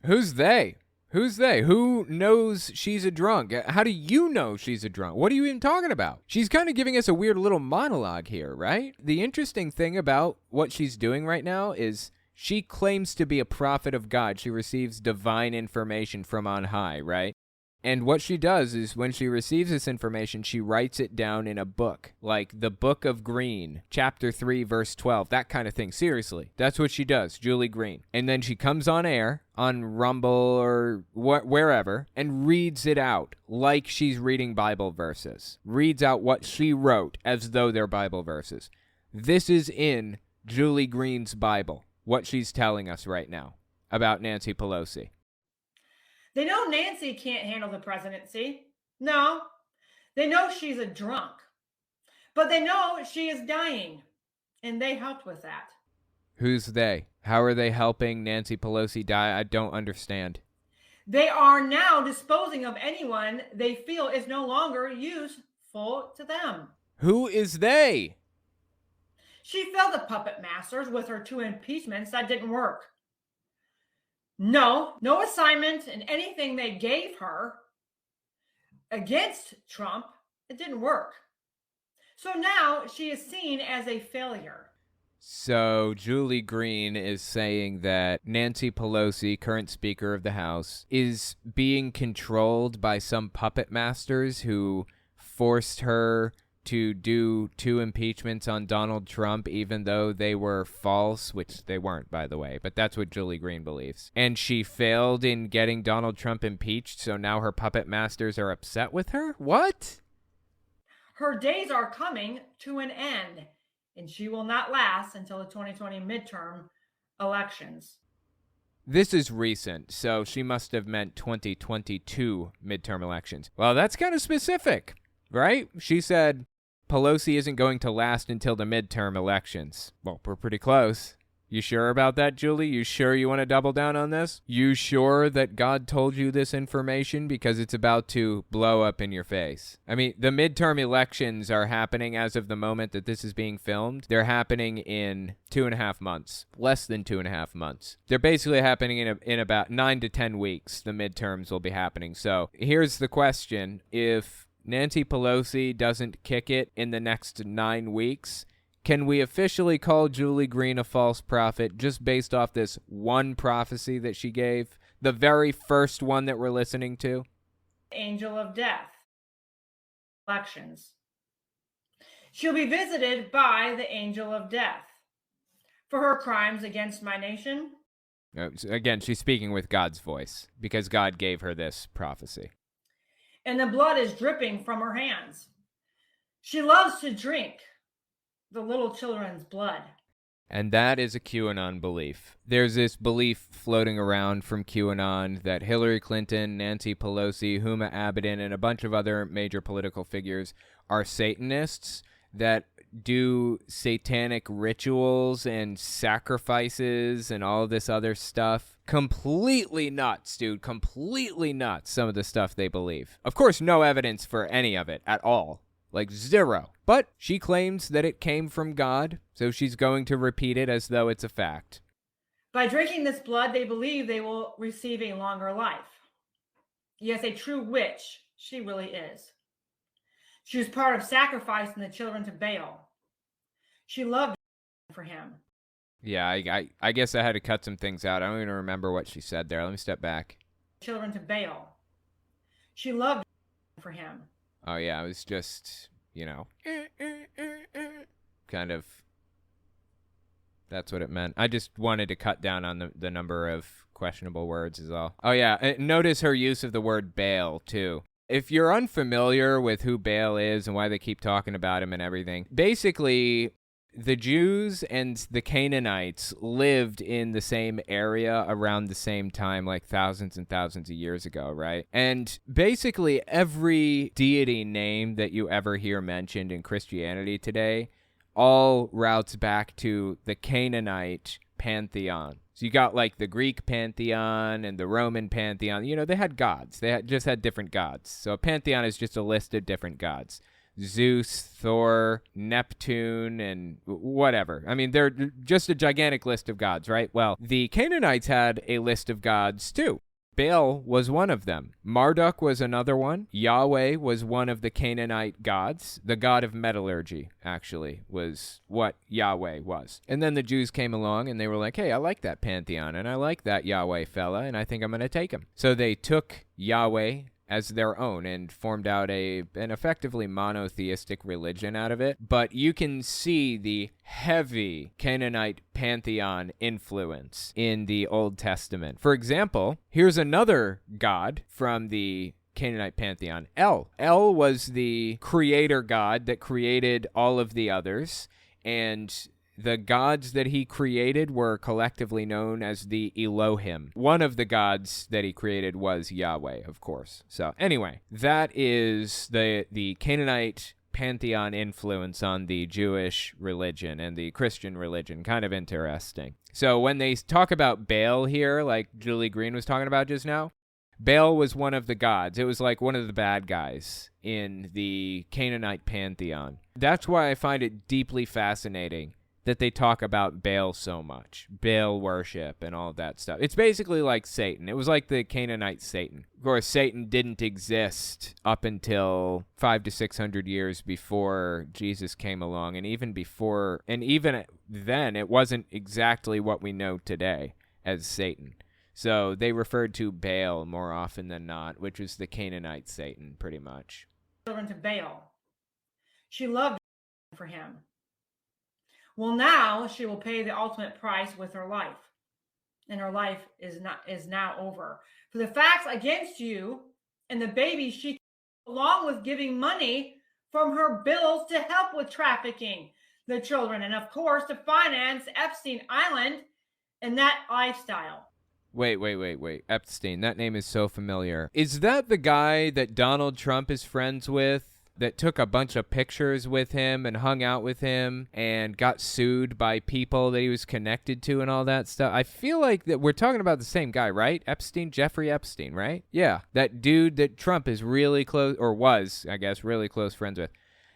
Who's they? Who's they? Who knows she's a drunk? How do you know she's a drunk? What are you even talking about? She's kind of giving us a weird little monologue here, right? The interesting thing about what she's doing right now is she claims to be a prophet of God. She receives divine information from on high, right? And what she does is when she receives this information, she writes it down in a book, like the Book of Green, chapter 3, verse 12, that kind of thing. Seriously, that's what she does, Julie Green. And then she comes on air, on Rumble or wherever, and reads it out like she's reading Bible verses. Reads out what she wrote as though they're Bible verses. This is in Julie Green's Bible, what she's telling us right now about Nancy Pelosi. They know Nancy can't handle the presidency. No, they know she's a drunk. But they know she is dying, and they helped with that. Who's they? How are they helping Nancy Pelosi die? I don't understand. They are now disposing of anyone they feel is no longer useful to them. Who is they? She failed the puppet masters with her 2 impeachments that didn't work. No assignment and anything they gave her against Trump, it didn't work. So now she is seen as a failure. So Julie Green is saying that Nancy Pelosi, current Speaker of the House, is being controlled by some puppet masters who forced her to do 2 impeachments on Donald Trump, even though they were false, which they weren't, by the way, but that's what Julie Green believes. And she failed in getting Donald Trump impeached, so now her puppet masters are upset with her? What? Her days are coming to an end, and she will not last until the 2020 midterm elections. This is recent, so she must have meant 2022 midterm elections. Well, that's kind of specific, right? She said Pelosi isn't going to last until the midterm elections. Well, we're pretty close. You sure about that, Julie? You sure you want to double down on this? You sure that God told you this information because it's about to blow up in your face? I mean, the midterm elections are happening as of the moment that this is being filmed. They're happening in 2.5 months, less than 2.5 months. They're basically happening in about 9 to 10 weeks. The midterms will be happening. So here's the question. If Nancy Pelosi doesn't kick it in the next 9 weeks, can we officially call Julie Green a false prophet just based off this one prophecy that she gave? The very first one that we're listening to? Angel of death. Elections. She'll be visited by the angel of death for her crimes against my nation. Again, she's speaking with God's voice because God gave her this prophecy. And the blood is dripping from her hands. She loves to drink the little children's blood. And that is a QAnon belief. There's this belief floating around from QAnon that Hillary Clinton, Nancy Pelosi, Huma Abedin, and a bunch of other major political figures are Satanists that do satanic rituals and sacrifices and all this other stuff. Completely nuts, dude. Completely nuts, some of the stuff they believe. Of course, no evidence for any of it at all. Like zero. But she claims that it came from God, so she's going to repeat it as though it's a fact. By drinking this blood, they believe they will receive a longer life. Yes, a true witch, she really is. She was part of sacrificing the children to Baal. She loved for him. Yeah, I guess I had to cut some things out. I don't even remember what she said there. Let me step back. Children to Baal. She loved for him. Oh, yeah, it was just, kind of, that's what it meant. I just wanted to cut down on the number of questionable words is all. Oh, yeah, notice her use of the word Baal, too. If you're unfamiliar with who Baal is and why they keep talking about him and everything, basically the Jews and the Canaanites lived in the same area around the same time, like thousands and thousands of years ago, right? And basically every deity name that you ever hear mentioned in Christianity today all routes back to the Canaanite pantheon. So you got like the Greek pantheon and the Roman pantheon. They had gods. They just had different gods. So a pantheon is just a list of different gods. Zeus, Thor, Neptune, and whatever. I mean, they're just a gigantic list of gods, right? Well, the Canaanites had a list of gods too. Baal was one of them. Marduk was another one. Yahweh was one of the Canaanite gods. The god of metallurgy, actually, was what Yahweh was. And then the Jews came along and they were like, hey, I like that pantheon and I like that Yahweh fella and I think I'm going to take him. So they took Yahweh as their own and formed out an effectively monotheistic religion out of it. But you can see the heavy Canaanite pantheon influence in the Old Testament. For example, here's another god from the Canaanite pantheon, El. El was the creator god that created all of the others, and the gods that he created were collectively known as the Elohim. One of the gods that he created was Yahweh, of course. So anyway, that is the Canaanite pantheon influence on the Jewish religion and the Christian religion. Kind of interesting. So when they talk about Baal here, like Julie Green was talking about just now, Baal was one of the gods. It was like one of the bad guys in the Canaanite pantheon. That's why I find it deeply fascinating that they talk about Baal so much, Baal worship and all that stuff. It's basically like Satan. It was like the Canaanite Satan. Of course, Satan didn't exist up until 500 to 600 years before Jesus came along, and even then, it wasn't exactly what we know today as Satan. So they referred to Baal more often than not, which was the Canaanite Satan, pretty much. Children to Baal. She loved for him. Well, now she will pay the ultimate price with her life, and her life is now over. For the facts against you and the baby she, along with giving money from her bills to help with trafficking the children, and of course to finance Epstein Island and that lifestyle. Wait. Epstein, that name is so familiar. Is that the guy that Donald Trump is friends with, that took a bunch of pictures with him and hung out with him and got sued by people that he was connected to and all that stuff? I feel like that we're talking about the same guy, right? Epstein, Jeffrey Epstein, right? Yeah, that dude that Trump is really close, or was, I guess, really close friends with.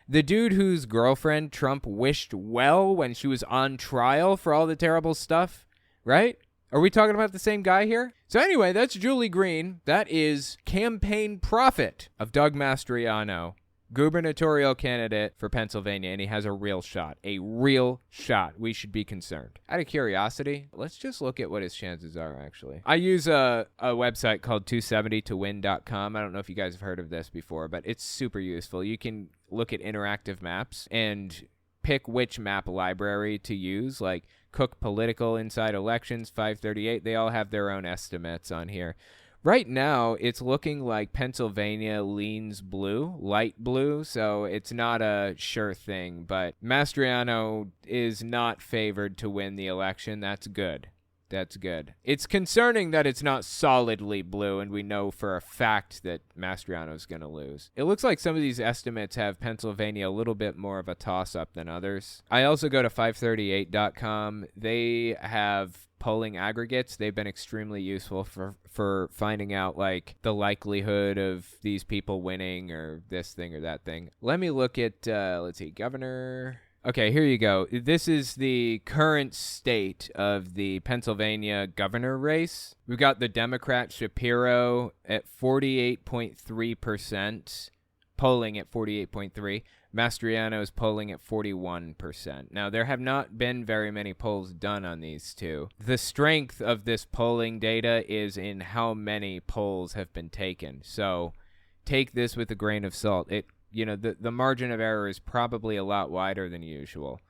The dude whose girlfriend Trump wished well when she was on trial for all the terrible stuff, right? Are we talking about the same guy here? So anyway, that's Julie Green. That is campaign prophet of Doug Mastriano, gubernatorial candidate for Pennsylvania, and he has a real shot. A real shot. We should be concerned. Out of curiosity, let's just look at what his chances are, actually. I use a website called 270towin.com. I don't know if you guys have heard of this before, but it's super useful. You can look at interactive maps and pick which map library to use, like Cook Political Inside Elections, 538. They all have their own estimates on here. Right now, it's looking like Pennsylvania leans blue, light blue, so it's not a sure thing. But Mastriano is not favored to win the election. That's good. That's good. It's concerning that it's not solidly blue, and we know for a fact that Mastriano's going to lose. It looks like some of these estimates have Pennsylvania a little bit more of a toss-up than others. I also go to 538.com. They have polling aggregates. They've been extremely useful for finding out, like, the likelihood of these people winning or this thing or that thing. Let me look at, let's see, governor. Okay, here you go. This is the current state of the Pennsylvania governor race. We've got the Democrat Shapiro at 48.3%, polling at 48.3%. Mastriano is polling at 41%. Now, there have not been very many polls done on these two. The strength of this polling data is in how many polls have been taken. So take this with a grain of salt. The margin of error is probably a lot wider than usual.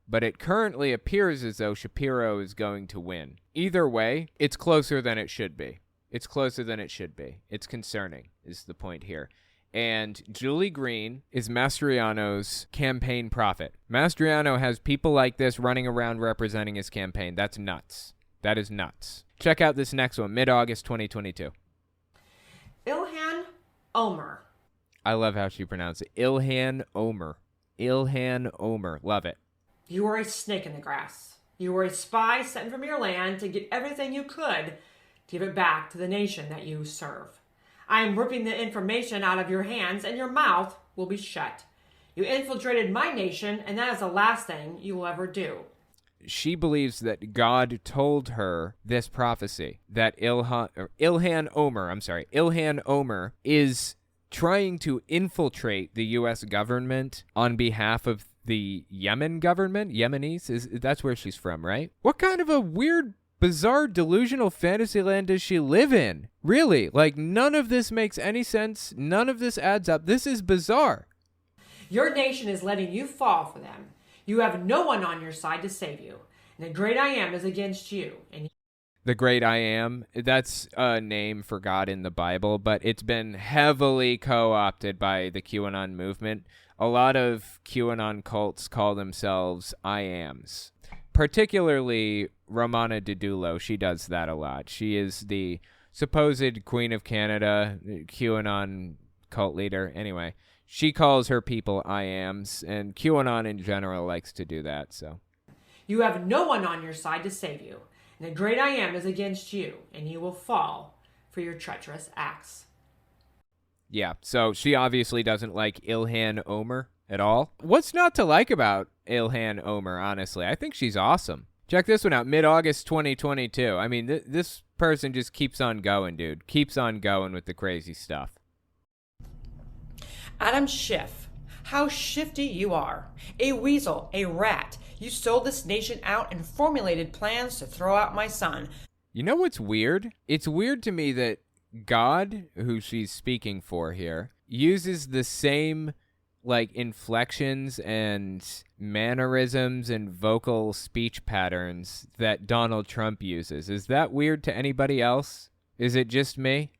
But it currently appears as though Shapiro is going to win. Either way, it's closer than it should be. It's closer than it should be. It's concerning, is the point here. And Julie Green is Mastriano's campaign prophet. Mastriano has people like this running around representing his campaign. That's nuts. That is nuts. Check out this next one, mid-August 2022. Ilhan Omer. I love how she pronounced it. Ilhan Omer. Ilhan Omer. Love it. You are a snake in the grass. You were a spy sent from your land to get everything you could to give it back to the nation that you serve. I am ripping the information out of your hands and your mouth will be shut. You infiltrated my nation, and that is the last thing you will ever do. She believes that God told her this prophecy, that Ilhan Omer is trying to infiltrate the U.S. government on behalf of the Yemen government. Yemenis, that's where she's from, right? What kind of a weird, bizarre, delusional fantasy land does she live in? Really, like, none of this makes any sense. None of this adds up. This is bizarre. Your nation is letting you fall for them. You have no one on your side to save you. And the great I am is against you. And the great I am, that's a name for God in the Bible, but it's been heavily co-opted by the QAnon movement. A lot of QAnon cults call themselves I ams. Particularly Romana Didulo, she does that a lot. She is the supposed Queen of Canada, QAnon cult leader. Anyway, she calls her people I ams, and QAnon in general likes to do that. So you have no one on your side to save you. And the great I am is against you, and you will fall for your treacherous acts. Yeah, so she obviously doesn't like Ilhan Omer at all. What's not to like about Ilhan Omer, honestly? I think she's awesome. Check this one out, mid-August 2022. I mean, this person just keeps on going, dude. Keeps on going with the crazy stuff. Adam Schiff, how shifty you are. A weasel, a rat. You sold this nation out and formulated plans to throw out my son. You know what's weird? It's weird to me that God, who she's speaking for here, uses the same, like, inflections and mannerisms and vocal speech patterns that Donald Trump uses. Is that weird to anybody else? Is it just me?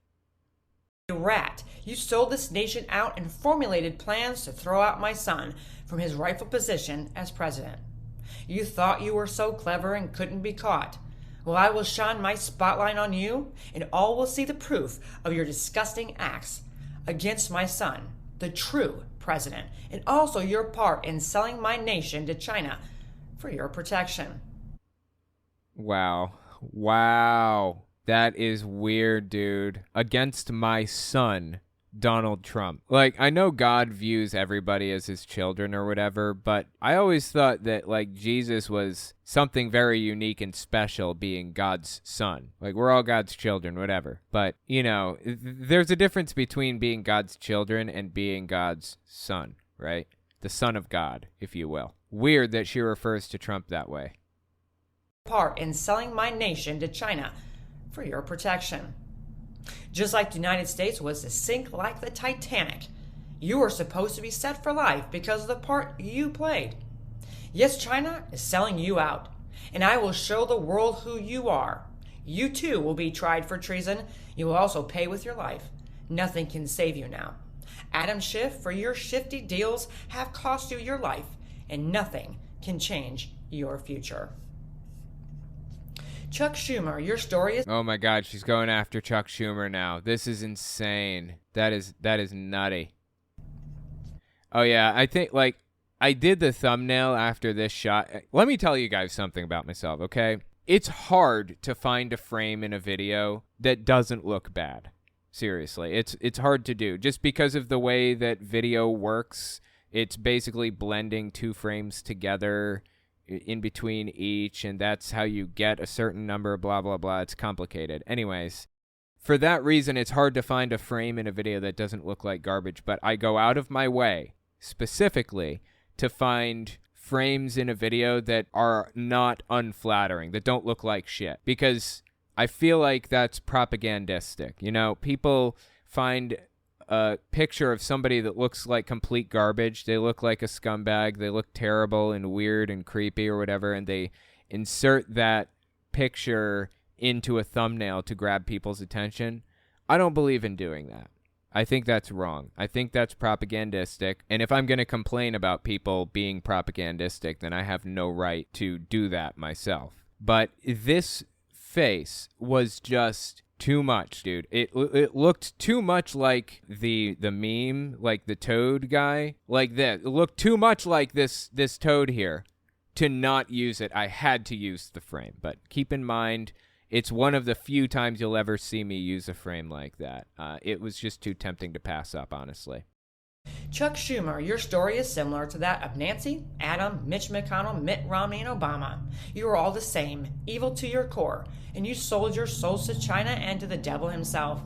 rat. You sold this nation out and formulated plans to throw out my son from his rightful position as president. You thought you were so clever and couldn't be caught. Well, I will shine my spotlight on you, and all will see the proof of your disgusting acts against my son, the true president, and also your part in selling my nation to China for your protection. Wow. Wow. That is weird, dude. Against my son, Donald Trump. Like, I know God views everybody as his children or whatever, but I always thought that, like, Jesus was something very unique and special being God's son. Like, we're all God's children, whatever. But, you know, there's a difference between being God's children and being God's son, right? The son of God, if you will. Weird that she refers to Trump that way. Part in selling my nation to China for your protection. Just like the United States was to sink like the Titanic, you were supposed to be set for life because of the part you played. Yes, China is selling you out, and I will show the world who you are. You too will be tried for treason. You will also pay with your life. Nothing can save you now. Adam Schiff, for your shifty deals have cost you your life, and nothing can change your future. Chuck Schumer, your story is... Oh my God, she's going after Chuck Schumer now. This is insane. That is nutty. Oh yeah, I think, like, I did the thumbnail after this shot. Let me tell you guys something about myself, okay? It's hard to find a frame in a video that doesn't look bad. Seriously, it's hard to do. Just because of the way that video works, it's basically blending two frames together in between each, and that's how you get a certain number, blah, blah, blah. It's complicated. Anyways, for that reason, it's hard to find a frame in a video that doesn't look like garbage, but I go out of my way, specifically, to find frames in a video that are not unflattering, that don't look like shit, because I feel like that's propagandistic. You know, people find a picture of somebody that looks like complete garbage. They look like a scumbag. They look terrible and weird and creepy or whatever, and they insert that picture into a thumbnail to grab people's attention. I don't believe in doing that. I think that's wrong. I think that's propagandistic. And if I'm going to complain about people being propagandistic, then I have no right to do that myself. But this face was just too much, dude. It looked too much like the meme, like the toad guy, like this. It looked too much like this toad here to not use it. I had to use the frame. But keep in mind, it's one of the few times you'll ever see me use a frame like that. It was just too tempting to pass up, honestly. Chuck Schumer, your story is similar to that of Nancy, Adam, Mitch McConnell, Mitt Romney, and Obama. You are all the same, evil to your core, and you sold your souls to China and to the devil himself.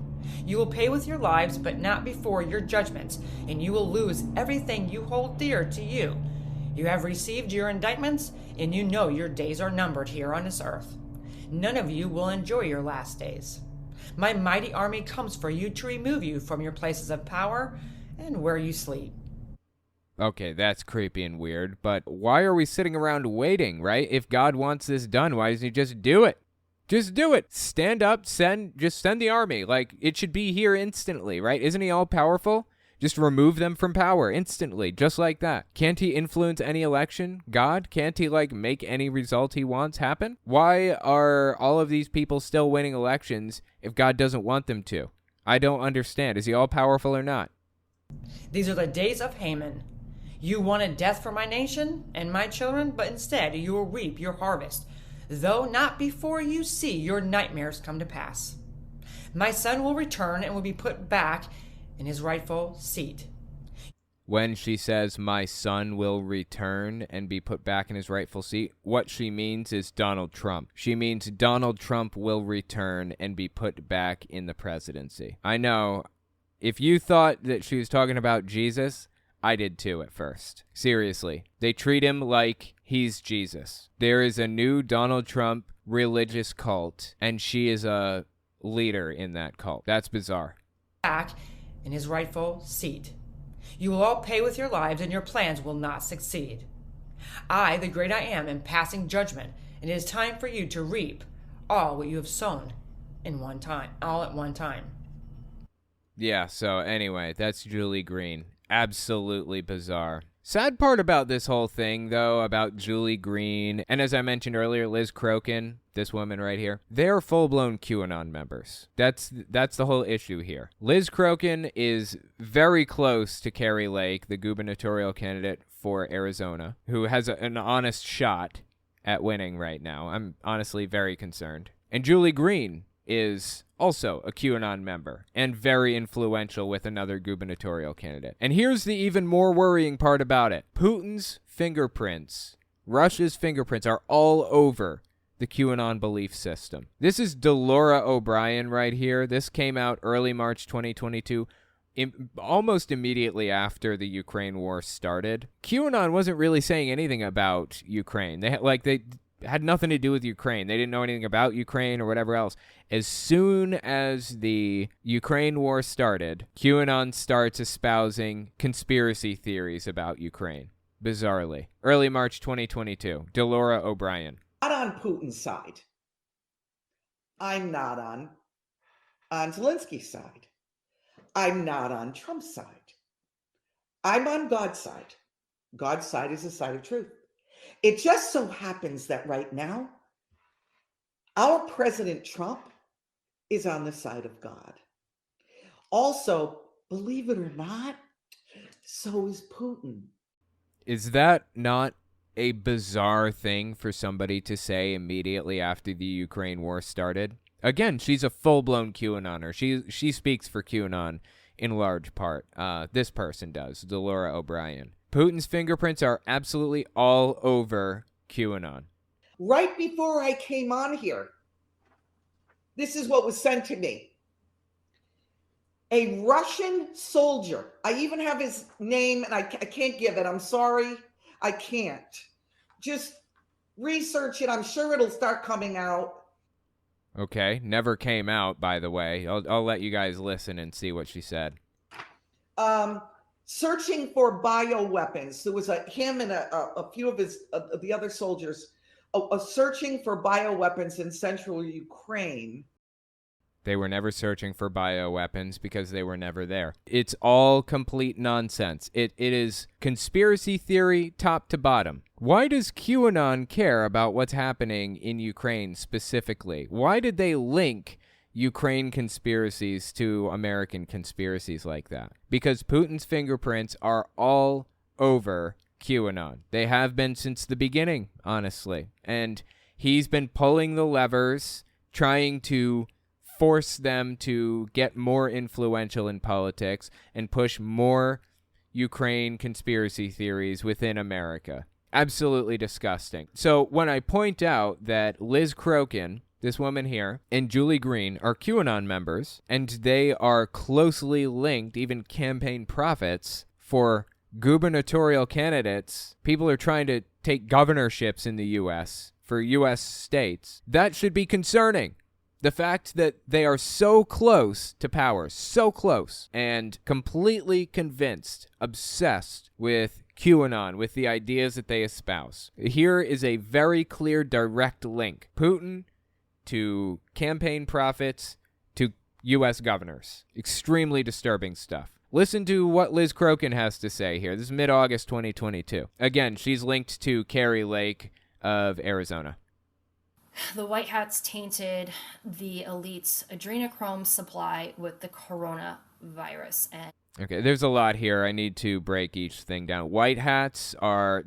You will pay with your lives, but not before your judgments, and you will lose everything you hold dear to you. You have received your indictments, and you know your days are numbered here on this earth. None of you will enjoy your last days. My mighty army comes for you to remove you from your places of power and where you sleep. Okay, that's creepy and weird, but why are we sitting around waiting, right? If God wants this done, why doesn't he just do it? Just do it. Stand up, just send the army. Like, it should be here instantly, right? Isn't he all powerful? Just remove them from power instantly, just like that. Can't he influence any election? God? Can't he, like, make any result he wants happen? Why are all of these people still winning elections if God doesn't want them to? I don't understand. Is he all powerful or not? These are the days of Haman. You wanted death for my nation and my children, but instead you will reap your harvest, though not before you see your nightmares come to pass. My son will return and will be put back in his rightful seat. When she says my son will return and be put back in his rightful seat, what she means is Donald Trump. She means Donald Trump will return and be put back in the presidency. I know. If you thought that she was talking about Jesus, I did too at first. Seriously. They treat him like he's Jesus. There is a new Donald Trump religious cult, and she is a leader in that cult. That's bizarre. Back in his rightful seat. You will all pay with your lives, and your plans will not succeed. I, the great I am passing judgment, and it is time for you to reap all what you have sown in one time, all at one time. Yeah, so anyway, that's Julie Green. Absolutely bizarre. Sad part about this whole thing, though, about Julie Green, and as I mentioned earlier, Liz Crokin, this woman right here, they're full-blown QAnon members. That's the whole issue here. Liz Crokin is very close to Kari Lake, the gubernatorial candidate for Arizona, who has an honest shot at winning right now. I'm honestly very concerned. And Julie Green is also a QAnon member and very influential with another gubernatorial candidate. And here's the even more worrying part about it. Putin's fingerprints, Russia's fingerprints, are all over the QAnon belief system. This is Delora O'Brien right here. This came out early March 2022. Almost immediately after the Ukraine war started. QAnon wasn't really saying anything about Ukraine. They had nothing to do with Ukraine. They didn't know anything about Ukraine or whatever else. As soon as the Ukraine war started, QAnon starts espousing conspiracy theories about Ukraine. Bizarrely. Early March 2022. Delora O'Brien. Not on Putin's side. I'm not on Zelensky's side. I'm not on Trump's side. I'm on God's side. God's side is the side of truth. It just so happens that right now, our President Trump is on the side of God. Also, believe it or not, so is Putin. Is that not a bizarre thing for somebody to say immediately after the Ukraine war started? Again, she's a full-blown QAnoner. She speaks for QAnon in large part. This person does, Delora O'Brien. Putin's fingerprints are absolutely all over QAnon. Right before I came on here, this is what was sent to me. A Russian soldier, I even have his name, and I can't give it. I'm sorry, I can't. Just research it. I'm sure it'll start coming out. Okay, never came out, by the way. I'll let you guys listen and see what she said. Searching for bioweapons. There was him and a few of the other soldiers searching for bioweapons in central Ukraine. They were never searching for bioweapons because they were never there. It's all complete nonsense. It is conspiracy theory top to bottom. Why does QAnon care about what's happening in Ukraine specifically? Why did they link Ukraine conspiracies to American conspiracies like that? Because Putin's fingerprints are all over QAnon. They have been since the beginning, honestly. And he's been pulling the levers, trying to force them to get more influential in politics and push more Ukraine conspiracy theories within America. Absolutely disgusting. So when I point out that Liz Crokin, this woman here, and Julie Green are QAnon members, and they are closely linked, even campaign profits, for gubernatorial candidates, people are trying to take governorships in the U.S. for U.S. states, that should be concerning. The fact that they are so close to power, so close, and completely convinced, obsessed with QAnon, with the ideas that they espouse. Here is a very clear, direct link. Putin to campaign profits to U.S. governors. Extremely disturbing stuff. Listen to what Liz Crokin has to say here. This is mid-August 2022. Again, she's linked to Kari Lake of Arizona. The White Hats tainted the elites' adrenochrome supply with the coronavirus. And okay, there's a lot here. I need to break each thing down. White Hats are...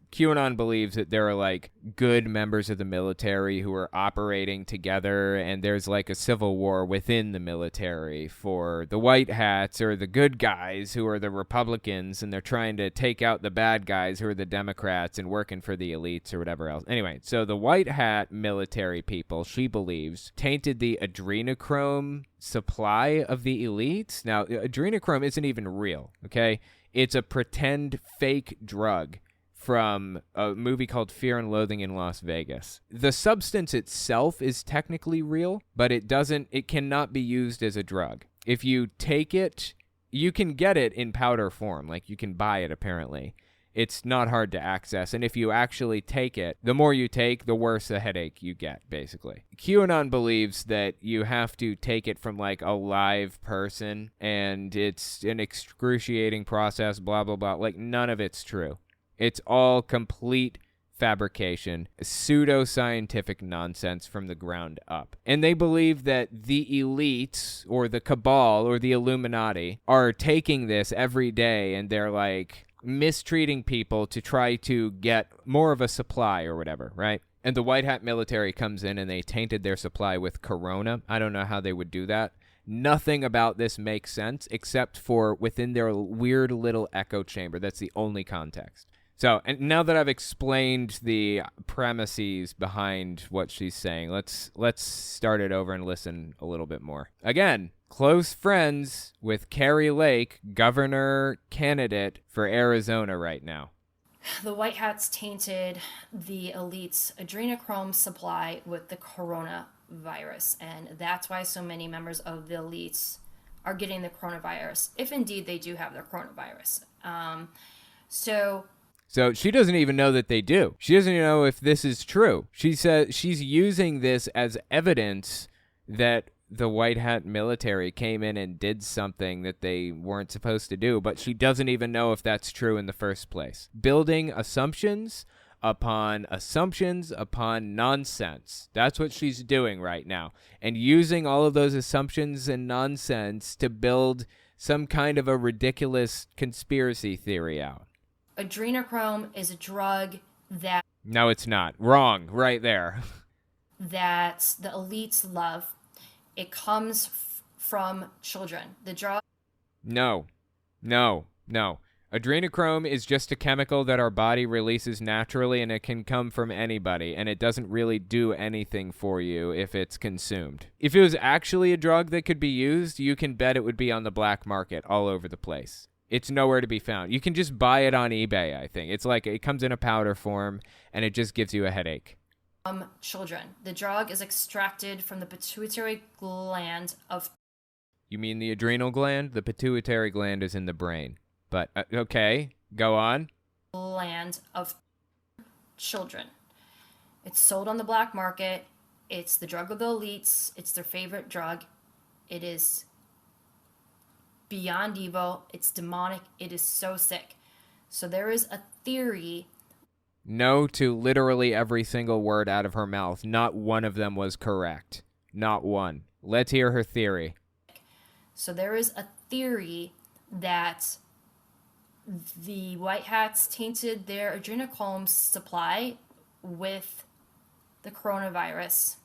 QAnon believes that there are, like, good members of the military who are operating together, and there's, like, a civil war within the military for the White Hats, or the good guys who are the Republicans, and they're trying to take out the bad guys who are the Democrats and working for the elites or whatever else. Anyway, so the White Hat military people, she believes, tainted the adrenochrome supply of the elites. Now, adrenochrome isn't even real, okay? It's a pretend fake drug from a movie called Fear and Loathing in Las Vegas. The substance itself is technically real, but it cannot be used as a drug. If you take it, you can get it in powder form, like you can buy it apparently. It's not hard to access, and if you actually take it, the more you take, the worse the headache you get, basically. QAnon believes that you have to take it from, like, a live person, and it's an excruciating process, blah, blah, blah. Like, none of it's true. It's all complete fabrication, pseudo-scientific nonsense from the ground up. And they believe that the elites, or the cabal, or the Illuminati, are taking this every day, and they're, like, mistreating people to try to get more of a supply or whatever, right? And the white hat military comes in and they tainted their supply with corona. I don't know how they would do that. Nothing about this makes sense except for within their weird little echo chamber. That's the only context. So, and now that I've explained the premises behind what she's saying, let's start it over and listen a little bit more. Again, close friends with Kari Lake, governor candidate for Arizona right now. The white hats tainted the elite's adrenochrome supply with the coronavirus, and that's why so many members of the elites are getting the coronavirus, if indeed they do have the coronavirus. So she doesn't even know that they do. She doesn't even know if this is true. She says she's using this as evidence that the white hat military came in and did something that they weren't supposed to do, but she doesn't even know if that's true in the first place. Building assumptions upon nonsense. That's what she's doing right now. And using all of those assumptions and nonsense to build some kind of a ridiculous conspiracy theory out. Adrenochrome is a drug that... No, it's not. Wrong. Right there. ...that the elites love. It comes from children. The drug... No. Adrenochrome is just a chemical that our body releases naturally, and it can come from anybody, and it doesn't really do anything for you if it's consumed. If it was actually a drug that could be used, you can bet it would be on the black market all over the place. It's nowhere to be found. You can just buy it on eBay, I think. It's like it comes in a powder form, and it just gives you a headache. Children. The drug is extracted from the pituitary gland of... You mean the adrenal gland? The pituitary gland is in the brain. But, okay, go on. Gland of children. It's sold on the black market. It's the drug of the elites. It's their favorite drug. It is beyond evil. It's demonic. It is so sick. So there is a theory... No to literally every single word out of her mouth. Not one of them was correct. Not one. Let's hear her theory. So there is a theory that the white hats tainted their adrenochrome supply with the coronavirus.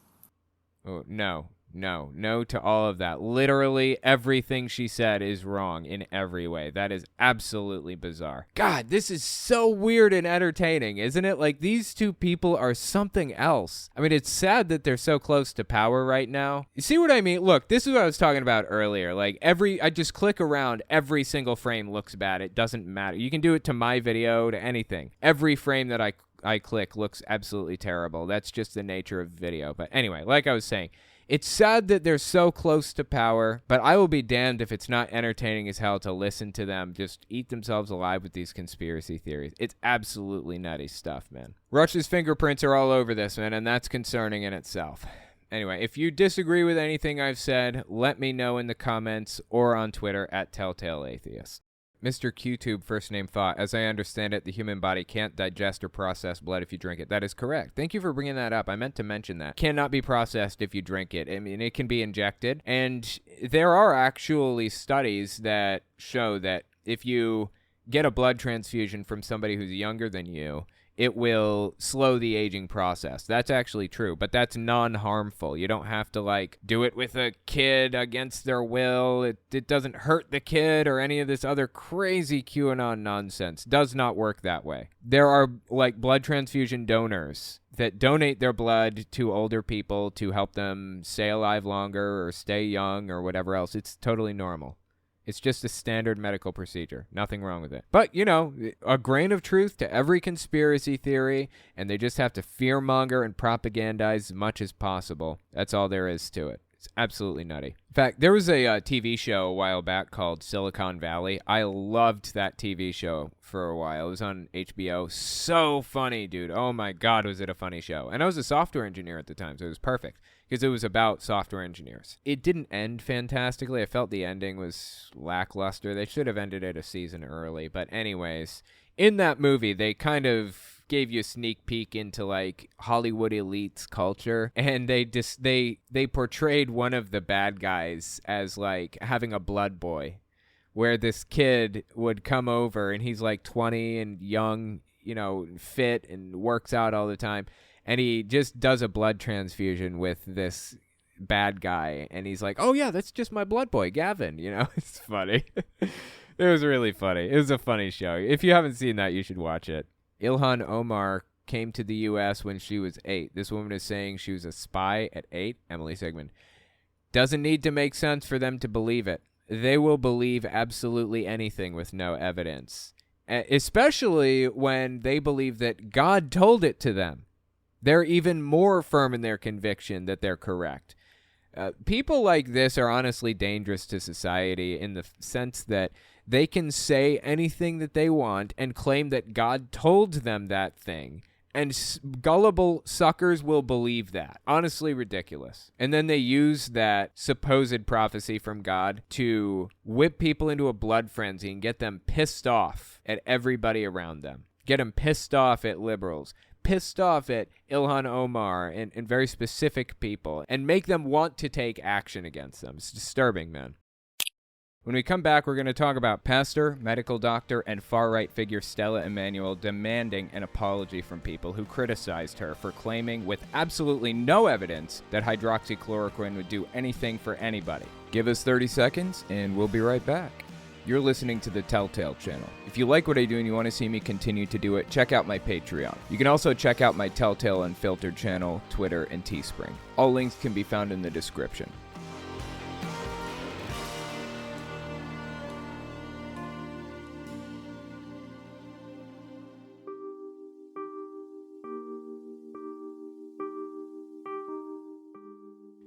Oh, no to all of that. Literally everything she said is wrong in every way. That is absolutely bizarre. God, this is so weird and entertaining, isn't it? Like, these two people are something else. I mean, it's sad that they're so close to power right now. You see what I mean? Look, this is what I was talking about earlier. Like, I just click around, every single frame looks bad. It doesn't matter. You can do it to my video, to anything. Every frame that I click looks absolutely terrible. That's just the nature of video. But anyway, like I was saying, it's sad that they're so close to power, but I will be damned if it's not entertaining as hell to listen to them just eat themselves alive with these conspiracy theories. It's absolutely nutty stuff, man. Rush's fingerprints are all over this, man, and that's concerning in itself. Anyway, if you disagree with anything I've said, let me know in the comments or on Twitter at Telltale Atheist. Mr. QTube first name thought, as I understand it, the human body can't digest or process blood if you drink it. That is correct. Thank you for bringing that up. I meant to mention that. Cannot be processed if you drink it. I mean, it can be injected. And there are actually studies that show that if you get a blood transfusion from somebody who's younger than you, it will slow the aging process. That's actually true, but that's non-harmful. You don't have to, like, do it with a kid against their will. It doesn't hurt the kid or any of this other crazy QAnon nonsense. Does not work that way. There are, like, blood transfusion donors that donate their blood to older people to help them stay alive longer or stay young or whatever else. It's totally normal. It's just a standard medical procedure. Nothing wrong with it. But, you know, a grain of truth to every conspiracy theory, and they just have to fearmonger and propagandize as much as possible. That's all there is to it. It's absolutely nutty. In fact, there was a TV show a while back called Silicon Valley. I loved that TV show for a while. It was on HBO. So funny, dude. Oh my God, was it a funny show. And I was a software engineer at the time, so it was perfect because it was about software engineers. It didn't end fantastically. I felt the ending was lackluster. They should have ended it a season early. But anyways, in that movie, they kind of gave you a sneak peek into like Hollywood elites culture, and they portrayed one of the bad guys as like having a blood boy, where this kid would come over and he's like 20 and young, you know, fit and works out all the time, and he just does a blood transfusion with this bad guy, and he's like, oh yeah, that's just my blood boy Gavin, you know. It's funny. It was really funny. It was a funny show. If you haven't seen that, you should watch it. Ilhan Omar came to the U.S. when she was 8. This woman is saying she was a spy at 8. Emily Sigmund. Doesn't need to make sense for them to believe it. They will believe absolutely anything with no evidence, especially when they believe that God told it to them. They're even more firm in their conviction that they're correct. People like this are honestly dangerous to society in the sense that they can say anything that they want and claim that God told them that thing, and gullible suckers will believe that. Honestly ridiculous. And then they use that supposed prophecy from God to whip people into a blood frenzy and get them pissed off at everybody around them. Get them pissed off at liberals, pissed off at Ilhan Omar and very specific people, and make them want to take action against them. It's disturbing, man. When we come back, we're going to talk about pastor, medical doctor, and far-right figure Stella Immanuel demanding an apology from people who criticized her for claiming with absolutely no evidence that hydroxychloroquine would do anything for anybody. Give us 30 seconds, and we'll be right back. You're listening to the Telltale Channel. If you like what I do and you want to see me continue to do it, check out my Patreon. You can also check out my Telltale Unfiltered channel, Twitter, and Teespring. All links can be found in the description.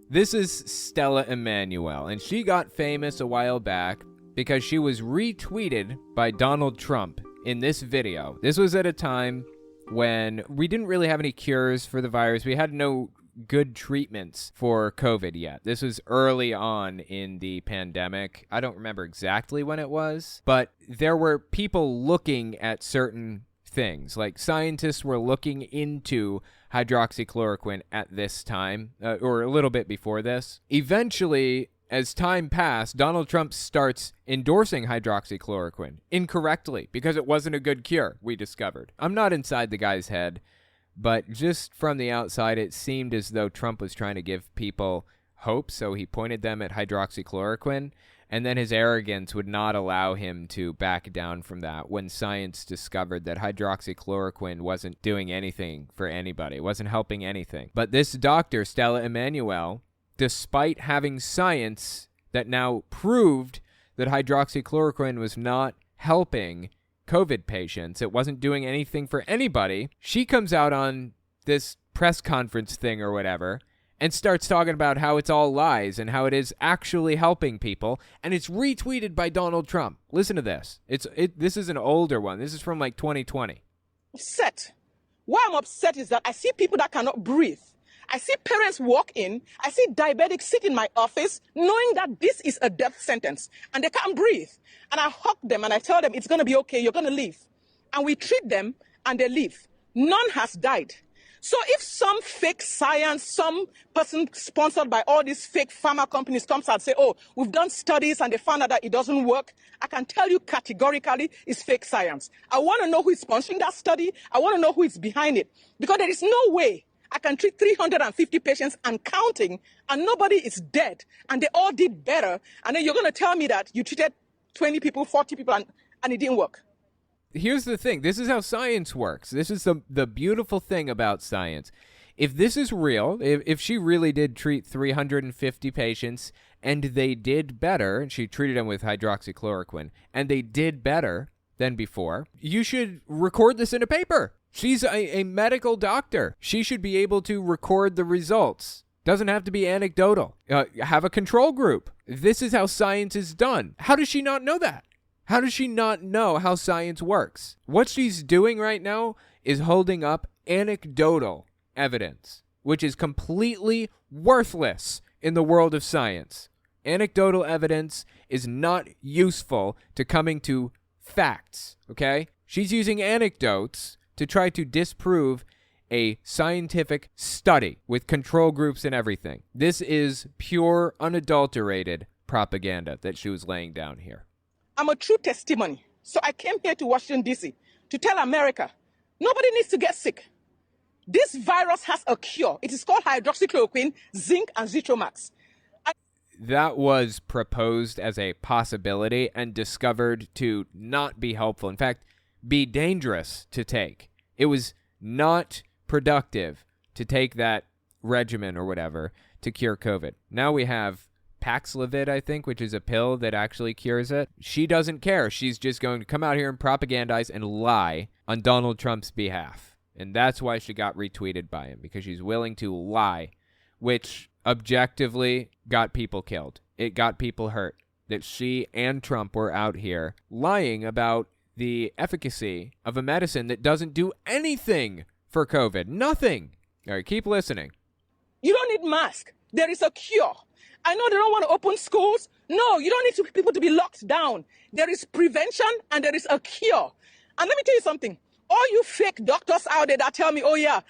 This is Stella Immanuel, and she got famous a while back because she was retweeted by Donald Trump in this video. This was at a time when we didn't really have any cures for the virus. We had no good treatments for COVID yet. This was early on in the pandemic. I don't remember exactly when it was, but there were people looking at certain things. Like scientists were looking into hydroxychloroquine at this time, or a little bit before this. Eventually, as time passed, Donald Trump starts endorsing hydroxychloroquine incorrectly because it wasn't a good cure, we discovered. I'm not inside the guy's head, but just from the outside, it seemed as though Trump was trying to give people hope, so he pointed them at hydroxychloroquine, and then his arrogance would not allow him to back down from that when science discovered that hydroxychloroquine wasn't doing anything for anybody, wasn't helping anything. But this doctor, Stella Immanuel, despite having science that now proved that hydroxychloroquine was not helping COVID patients, it wasn't doing anything for anybody, she comes out on this press conference thing or whatever and starts talking about how it's all lies and how it is actually helping people, and it's retweeted by Donald Trump. Listen to this. This is an older one. This is from like 2020. Upset. Why I'm upset is that I see people that cannot breathe. I see parents walk in. I see diabetics sit in my office knowing that this is a death sentence and they can't breathe. And I hug them and I tell them it's going to be okay. You're going to live. And we treat them and they live. None has died. So if some fake science, some person sponsored by all these fake pharma companies comes and say, oh, we've done studies and they found out that it doesn't work, I can tell you categorically it's fake science. I want to know who is sponsoring that study. I want to know who is behind it. Because there is no way I can treat 350 patients and counting, and nobody is dead, and they all did better. And then you're going to tell me that you treated 20 people, 40 people, and it didn't work. Here's the thing. This is how science works. This is the beautiful thing about science. If this is real, if she really did treat 350 patients and they did better, and she treated them with hydroxychloroquine, and they did better than before, you should record this in a paper. She's a medical doctor. She should be able to record the results Doesn't have to be anecdotal. Have a control group. This is how science is done. How does she not know that? How does she not know how science works? What she's doing right now is holding up anecdotal evidence, which is completely worthless in the world of science. Anecdotal evidence is not useful to coming to facts, okay? She's using anecdotes to try to disprove a scientific study with control groups and everything. This is pure, unadulterated propaganda that she was laying down here. I'm a true testimony. So I came here to Washington, D.C. to tell America, nobody needs to get sick. This virus has a cure. It is called hydroxychloroquine, zinc, and Zithromax. That was proposed as a possibility and discovered to not be helpful. In fact, be dangerous to take. It was not productive to take that regimen or whatever to cure COVID. Now we have Paxlovid, I think, which is a pill that actually cures it. She doesn't care. She's just going to come out here and propagandize and lie on Donald Trump's behalf. And that's why she got retweeted by him, because she's willing to lie, which objectively got people killed. It got people hurt. That she and Trump were out here lying about the efficacy of a medicine that doesn't do anything for COVID. Nothing. All right, keep listening. You don't need mask. There is a cure. I know they don't want to open schools. No, you don't need people to be locked down. There is prevention and there is a cure. And let me tell you something. All you fake doctors out there that tell me, oh yeah,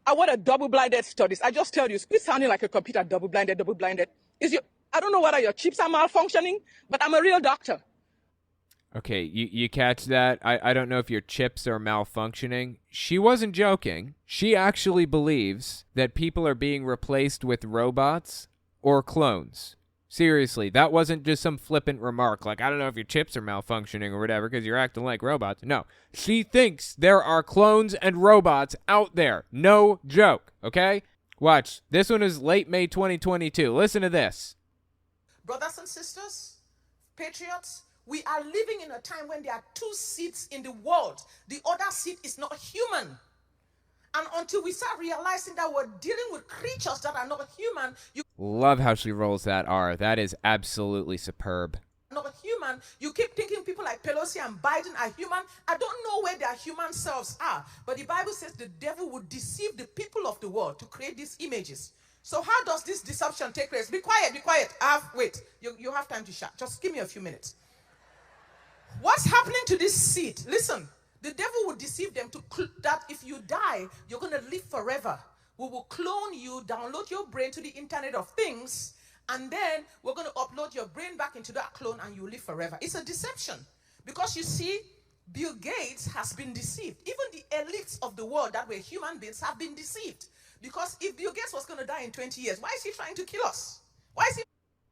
I want a double-blinded studies. I just tell you, quit sounding like a computer, double-blinded. I don't know whether your chips are malfunctioning, but I'm a real doctor. Okay, you catch that? I don't know if your chips are malfunctioning. She wasn't joking. She actually believes that people are being replaced with robots or clones. Seriously, that wasn't just some flippant remark like, I don't know if your chips are malfunctioning or whatever because you're acting like robots. No, she thinks there are clones and robots out there. No joke, okay? Watch. This one is late May 2022. Listen to this. Brothers and sisters, patriots, we are living in a time when there are two seeds in the world. The other seed is not human. And until we start realizing that we're dealing with creatures that are not human, Love how she rolls that R. That is absolutely superb. You keep thinking people like Pelosi and Biden are human. I don't know where their human selves are, but the Bible says the devil would deceive the people of the world to create these images. So how does this deception take place? Be quiet, be quiet. Wait, you have time to shout. Just give me a few minutes. What's happening to this seed? Listen, the devil will deceive them that if you die, you're going to live forever. We will clone you, download your brain to the Internet of Things, and then we're going to upload your brain back into that clone and you live forever. It's a deception. Because you see, Bill Gates has been deceived. Even the elites of the world that were human beings have been deceived. Because if Bill Gates was going to die in 20 years, why is he trying to kill us? Why is he...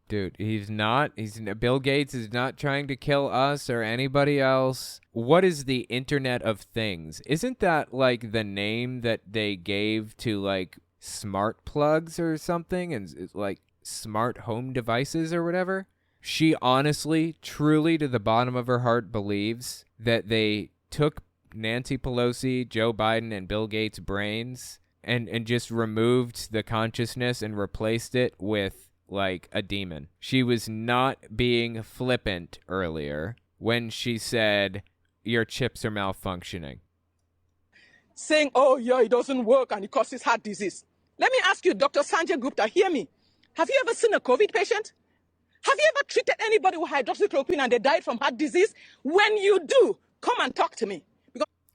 Dude, he's not. Bill Gates is not trying to kill us or anybody else. What is the Internet of Things? Isn't that like the name that they gave to like smart plugs or something, and like smart home devices or whatever? She honestly, truly, to the bottom of her heart, believes that they took Nancy Pelosi, Joe Biden, and Bill Gates' brains and just removed the consciousness and replaced it with like a demon. She was not being flippant earlier when she said your chips are malfunctioning. Saying, oh yeah, it doesn't work and it causes heart disease. Let me ask you, Dr. Sanjay Gupta, hear me. Have you ever seen a COVID patient? Have you ever treated anybody with hydroxychloroquine and they died from heart disease? When you do, come and talk to me.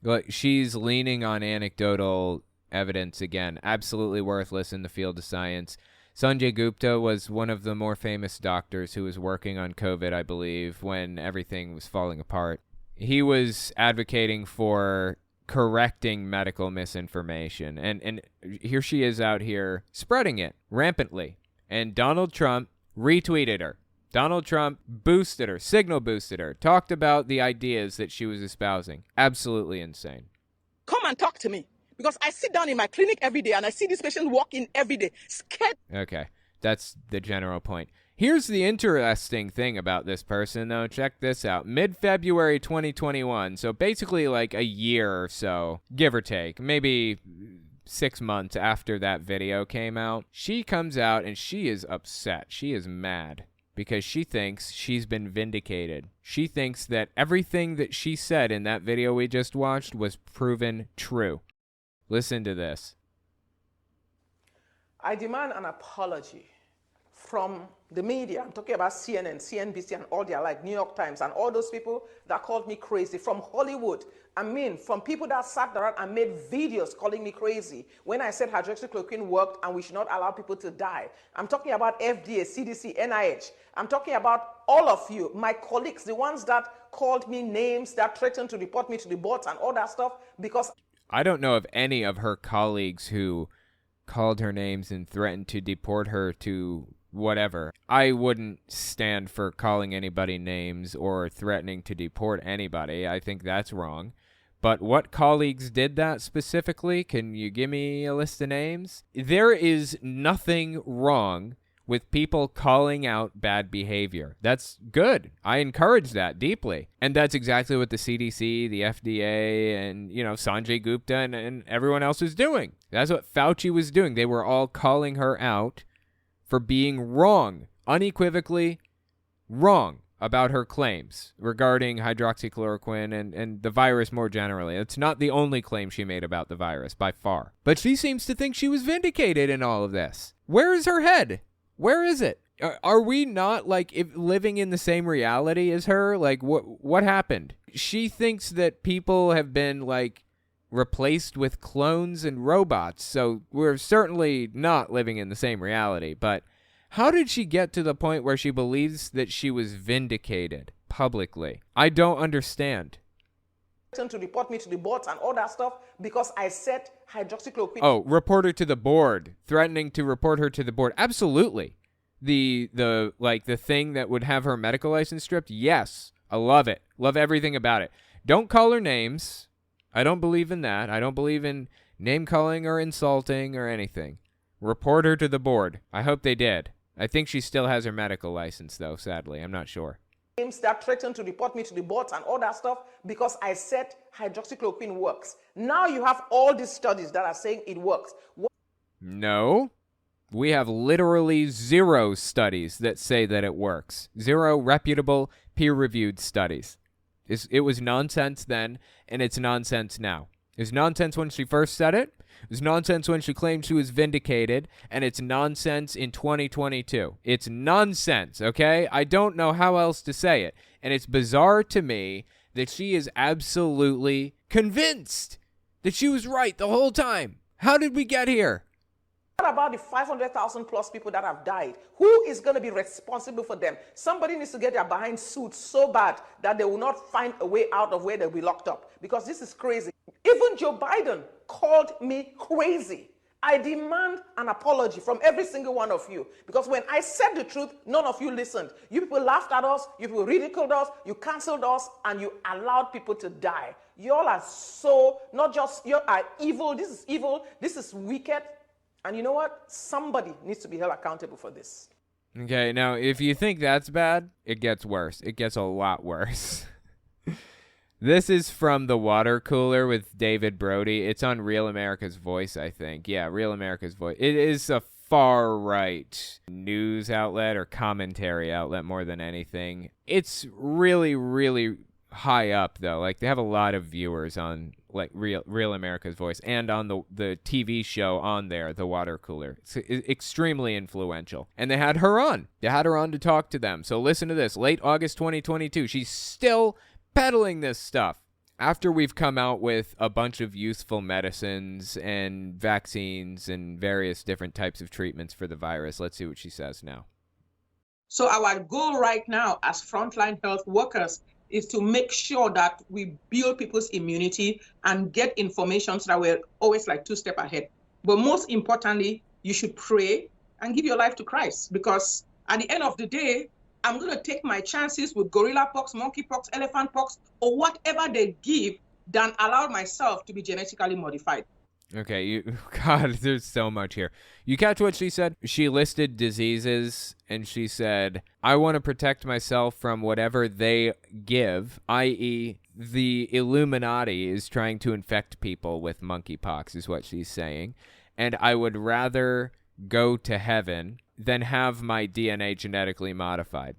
But she's leaning on anecdotal evidence again. Absolutely worthless in the field of science. Sanjay Gupta was one of the more famous doctors who was working on COVID, I believe, when everything was falling apart. He was advocating for correcting medical misinformation, and here she is out here spreading it rampantly. And Donald Trump retweeted her. Donald Trump boosted her, signal boosted her, talked about the ideas that she was espousing. Absolutely insane. Come and talk to me. Because I sit down in my clinic every day and I see this patient walk in every day, scared. Okay, that's the general point. Here's the interesting thing about this person, though. Check this out. Mid-February 2021, so basically like a year or so, give or take, maybe 6 months after that video came out, she comes out and she is upset. She is mad because she thinks she's been vindicated. She thinks that everything that she said in that video we just watched was proven true. Listen to this. I demand an apology from the media. I'm talking about CNN, CNBC, and all their like New York Times, and all those people that called me crazy, from Hollywood. I mean, from people that sat around and made videos calling me crazy when I said hydroxychloroquine worked and we should not allow people to die. I'm talking about FDA, CDC, NIH. I'm talking about all of you, my colleagues, the ones that called me names, that threatened to report me to the boards and all that stuff, because I don't know of any of her colleagues who called her names and threatened to deport her to whatever. I wouldn't stand for calling anybody names or threatening to deport anybody. I think that's wrong. But what colleagues did that specifically? Can you give me a list of names? There is nothing wrong with people calling out bad behavior. That's good. I encourage that deeply. And that's exactly what the CDC, the FDA, and, Sanjay Gupta and everyone else is doing. That's what Fauci was doing. They were all calling her out for being wrong, unequivocally wrong about her claims regarding hydroxychloroquine and the virus more generally. It's not the only claim she made about the virus, by far. But she seems to think she was vindicated in all of this. Where is her head? Where is it? Are we not, living in the same reality as her? What happened? She thinks that people have been, replaced with clones and robots, so we're certainly not living in the same reality. But how did she get to the point where she believes that she was vindicated publicly? I don't understand. To report me to the boards and all that stuff because I said hydroxychloroquine. Oh, report her to the board, threatening to report her to the board. Absolutely. The thing that would have her medical license stripped. Yes, I love it. Love everything about it. Don't call her names. I don't believe in that. I don't believe in name calling or insulting or anything. Report her to the board. I hope they did. I think she still has her medical license, though, sadly. I'm not sure. That threatened to report me to the boards and all that stuff because I said hydroxychloroquine works. Now you have all these studies that are saying it works. No. We have literally 0 studies that say that it works. 0 reputable, peer-reviewed studies. It was nonsense then, and it's nonsense now. It was nonsense when she first said it. It was nonsense when she claimed she was vindicated, and it's nonsense in 2022. It's nonsense, okay? I don't know how else to say it. And it's bizarre to me that she is absolutely convinced that she was right the whole time. How did we get here? What about the 500,000 plus people that have died? Who is going to be responsible for them? Somebody needs to get their behind suits so bad that they will not find a way out of where they'll be locked up, because this is crazy. Even Joe Biden called me crazy. I demand an apology from every single one of you, because when I said the truth, none of you listened. You people laughed at us, you people ridiculed us, you canceled us, and you allowed people to die. You all are so, not just, you are evil, this is wicked. And you know what? Somebody needs to be held accountable for this. Okay, now, if you think that's bad, it gets worse. It gets a lot worse. This is from The Water Cooler with David Brody. It's on Real America's Voice, I think. Yeah, Real America's Voice. It is a far-right news outlet or commentary outlet more than anything. It's really, really high up, though. They have a lot of viewers on Real America's Voice and on the TV show on there, The Water Cooler. It's extremely influential. And they had her on. They had her on to talk to them. So listen to this. Late August 2022. She's still peddling this stuff. After we've come out with a bunch of useful medicines and vaccines and various different types of treatments for the virus, let's see what she says now. So our goal right now as frontline health workers is to make sure that we build people's immunity and get information so that we're always 2 steps ahead. But most importantly, you should pray and give your life to Christ, because at the end of the day, I'm going to take my chances with gorilla pox, monkey pox, elephant pox, or whatever they give than allow myself to be genetically modified. Okay, God, there's so much here. You catch what she said? She listed diseases, and she said, I want to protect myself from whatever they give, i.e., the Illuminati is trying to infect people with monkeypox, is what she's saying. And I would rather go to heaven than have my DNA genetically modified.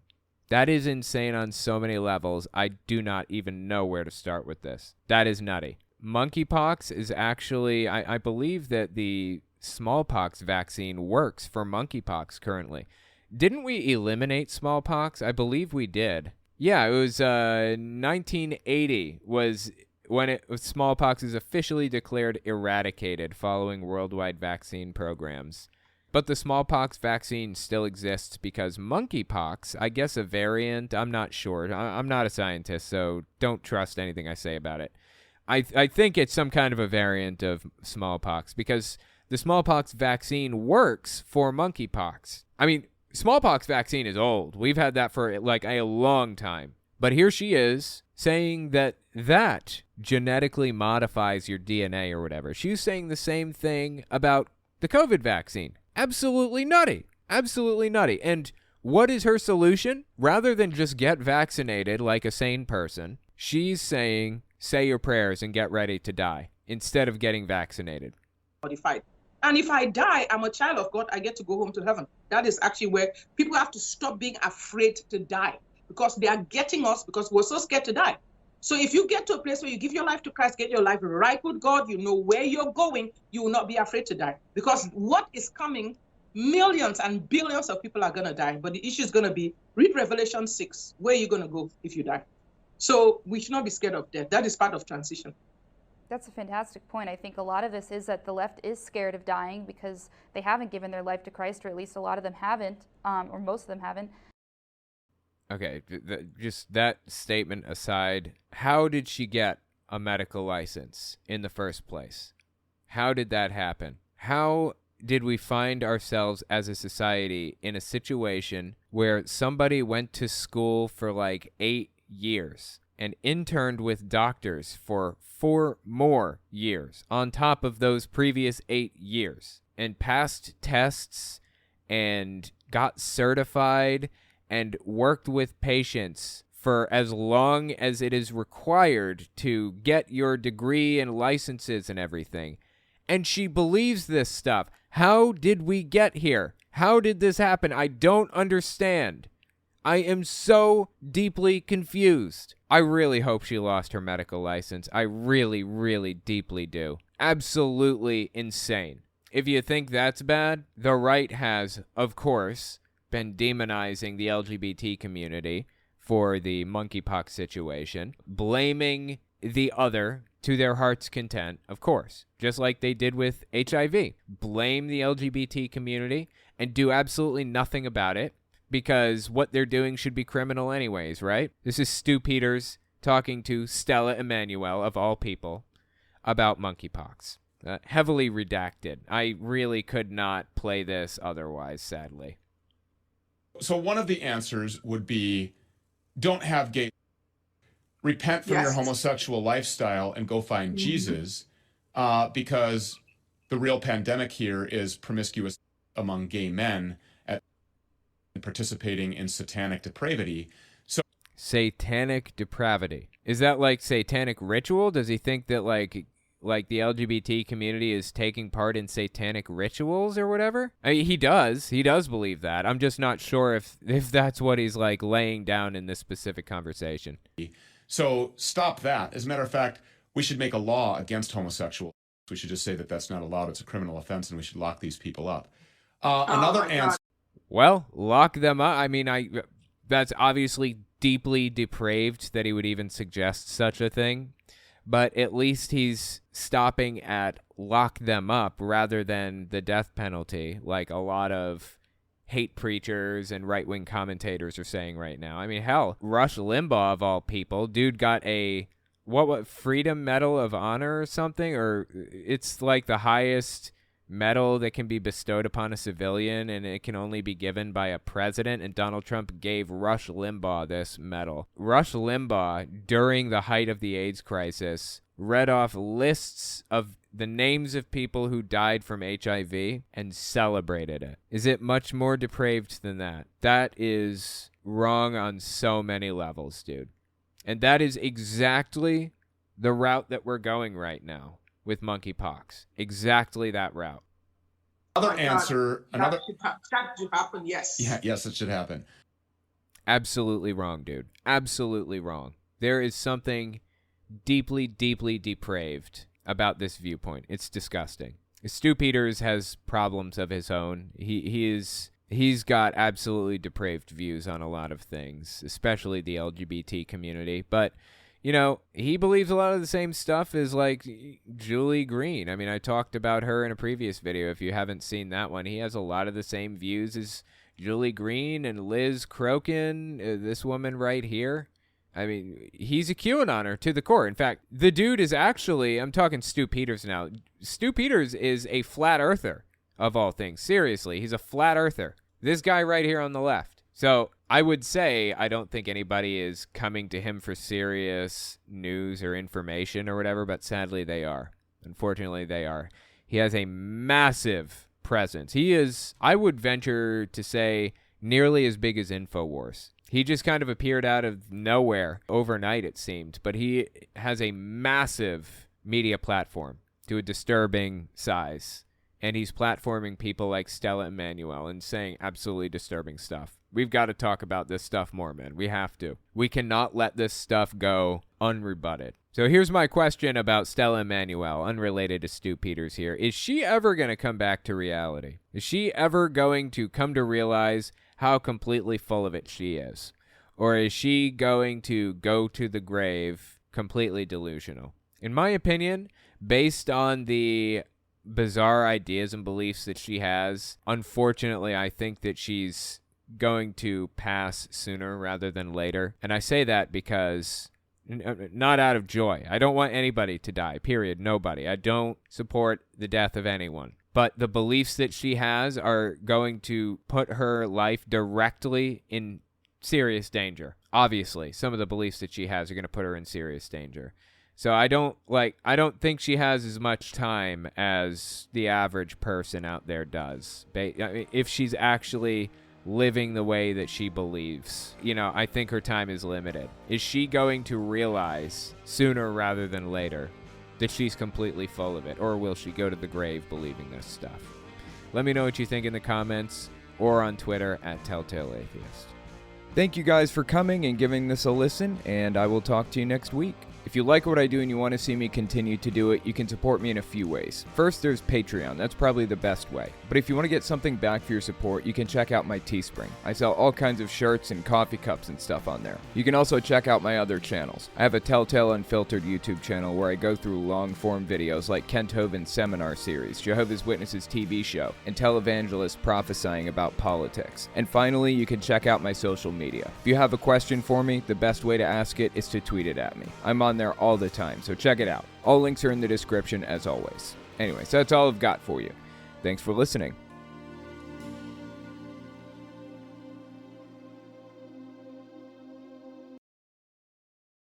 That is insane on so many levels. I do not even know where to start with this. That is nutty. Monkeypox is actually, I believe that the smallpox vaccine works for monkeypox currently. Didn't we eliminate smallpox? I believe we did. Yeah, it was 1980 was when smallpox is officially declared eradicated following worldwide vaccine programs. But the smallpox vaccine still exists because monkeypox, I guess a variant, I'm not sure. I'm not a scientist, so don't trust anything I say about it. I think it's some kind of a variant of smallpox because the smallpox vaccine works for monkeypox. I mean, smallpox vaccine is old. We've had that for like a long time. But here she is saying that genetically modifies your DNA or whatever. She's saying the same thing about the COVID vaccine. Absolutely nutty. Absolutely nutty. And what is her solution? Rather than just get vaccinated like a sane person, she's saying, say your prayers and get ready to die instead of getting vaccinated. Modified. And if I die, I'm a child of God, I get to go home to heaven. That is actually where people have to stop being afraid to die because they are getting us because we're so scared to die. So if you get to a place where you give your life to Christ, get your life right with God, you know where you're going, you will not be afraid to die. Because what is coming, millions and billions of people are going to die. But the issue is going to be, read Revelation 6, where are you going to go if you die? So we should not be scared of death. That is part of transition. That's a fantastic point. I think a lot of this is that the left is scared of dying because they haven't given their life to Christ, or at least a lot of them haven't, or most of them haven't. Okay, just that statement aside, how did she get a medical license in the first place? How did that happen? How did we find ourselves as a society in a situation where somebody went to school for like 8 years and interned with doctors for 4 more years on top of those previous 8 years and passed tests and got certified and worked with patients for as long as it is required to get your degree and licenses and everything? And she believes this stuff. How did we get here? How did this happen? I don't understand. I am so deeply confused. I really hope she lost her medical license. I really, really deeply do. Absolutely insane. If you think that's bad, the right has, of course, been demonizing the LGBT community for the monkeypox situation, blaming the other to their heart's content, of course, just like they did with HIV. Blame the LGBT community and do absolutely nothing about it because what they're doing should be criminal anyways, right? This is Stu Peters talking to Stella Emanuel, of all people, about monkeypox. Heavily redacted. I really could not play this otherwise, sadly. So one of the answers would be, don't have gay. Repent from your homosexual lifestyle and go find Jesus, because the real pandemic here is promiscuous among gay men at participating in satanic depravity. So satanic depravity. Is that like satanic ritual? Does he think that like the LGBT community is taking part in satanic rituals or whatever? I mean, he does believe that. I'm just not sure if that's what he's like laying down in this specific conversation. So stop that. As a matter of fact, we should make a law against homosexuals. We should just say that that's not allowed. It's a criminal offense, and we should lock these people up. Another answer. Well, lock them up. I mean, that's obviously deeply depraved that he would even suggest such a thing. But at least he's stopping at lock them up rather than the death penalty, like a lot of hate preachers and right-wing commentators are saying right now. I mean, hell, Rush Limbaugh, of all people, dude got a, what Freedom Medal of Honor or something? Or it's like the highest medal that can be bestowed upon a civilian, and it can only be given by a president, and Donald Trump gave Rush Limbaugh this medal. Rush Limbaugh, during the height of the AIDS crisis, read off lists of the names of people who died from HIV and celebrated it. Is it much more depraved than that? That is wrong on so many levels, dude. And that is exactly the route that we're going right now with monkeypox. Exactly that route. Another answer. That should happen, yes. Yeah, yes, it should happen. Absolutely wrong, dude. Absolutely wrong. There is something deeply, deeply depraved about this viewpoint. It's disgusting. Stu Peters has problems of his own. He's got absolutely depraved views on a lot of things, especially the LGBT community. But, you know, he believes a lot of the same stuff as, like, Julie Green. I mean, I talked about her in a previous video. If you haven't seen that one, he has a lot of the same views as Julie Green and Liz Crokin, this woman right here. I mean, he's a QAnoner to the core. In fact, the dude is actually, I'm talking Stu Peters now. Stu Peters is a flat earther, of all things. Seriously, he's a flat earther. This guy right here on the left. So I would say I don't think anybody is coming to him for serious news or information or whatever, but sadly they are. Unfortunately, they are. He has a massive presence. He is, I would venture to say, nearly as big as InfoWars. He just kind of appeared out of nowhere overnight, it seemed, but he has a massive media platform to a disturbing size, and he's platforming people like Stella Emanuel and saying absolutely disturbing stuff. We've got to talk about this stuff more, man. We have to. We cannot let this stuff go unrebutted. So here's my question about Stella Emanuel, unrelated to Stu Peters here. Is she ever going to come back to reality? Is she ever going to come to realize how completely full of it she is? Or is she going to go to the grave completely delusional? In my opinion, based on the bizarre ideas and beliefs that she has, unfortunately, I think that she's going to pass sooner rather than later. And I say that because, not out of joy. I don't want anybody to die, period. Nobody. I don't support the death of anyone. But the beliefs that she has are going to put her life directly in serious danger. Obviously, some of the beliefs that she has are going to put her in serious danger. So I don't think she has as much time as the average person out there does. If she's actually living the way that she believes, I think her time is limited. Is she going to realize sooner rather than later that she's completely full of it, or will she go to the grave believing this stuff? Let me know what you think in the comments or on Twitter @TelltaleAtheist. Thank you guys for coming and giving this a listen, and I will talk to you next week. If you like what I do and you want to see me continue to do it, you can support me in a few ways. First, there's Patreon. That's probably the best way. But if you want to get something back for your support, you can check out my Teespring. I sell all kinds of shirts and coffee cups and stuff on there. You can also check out my other channels. I have a Telltale Unfiltered YouTube channel where I go through long-form videos like Kent Hovind's seminar series, Jehovah's Witnesses TV show, and televangelists prophesying about politics. And finally, you can check out my social media. If you have a question for me, the best way to ask it is to tweet it at me. I'm on there all the time, so check it out. All links are in the description as always. Anyways, that's all I've got for you. Thanks for listening.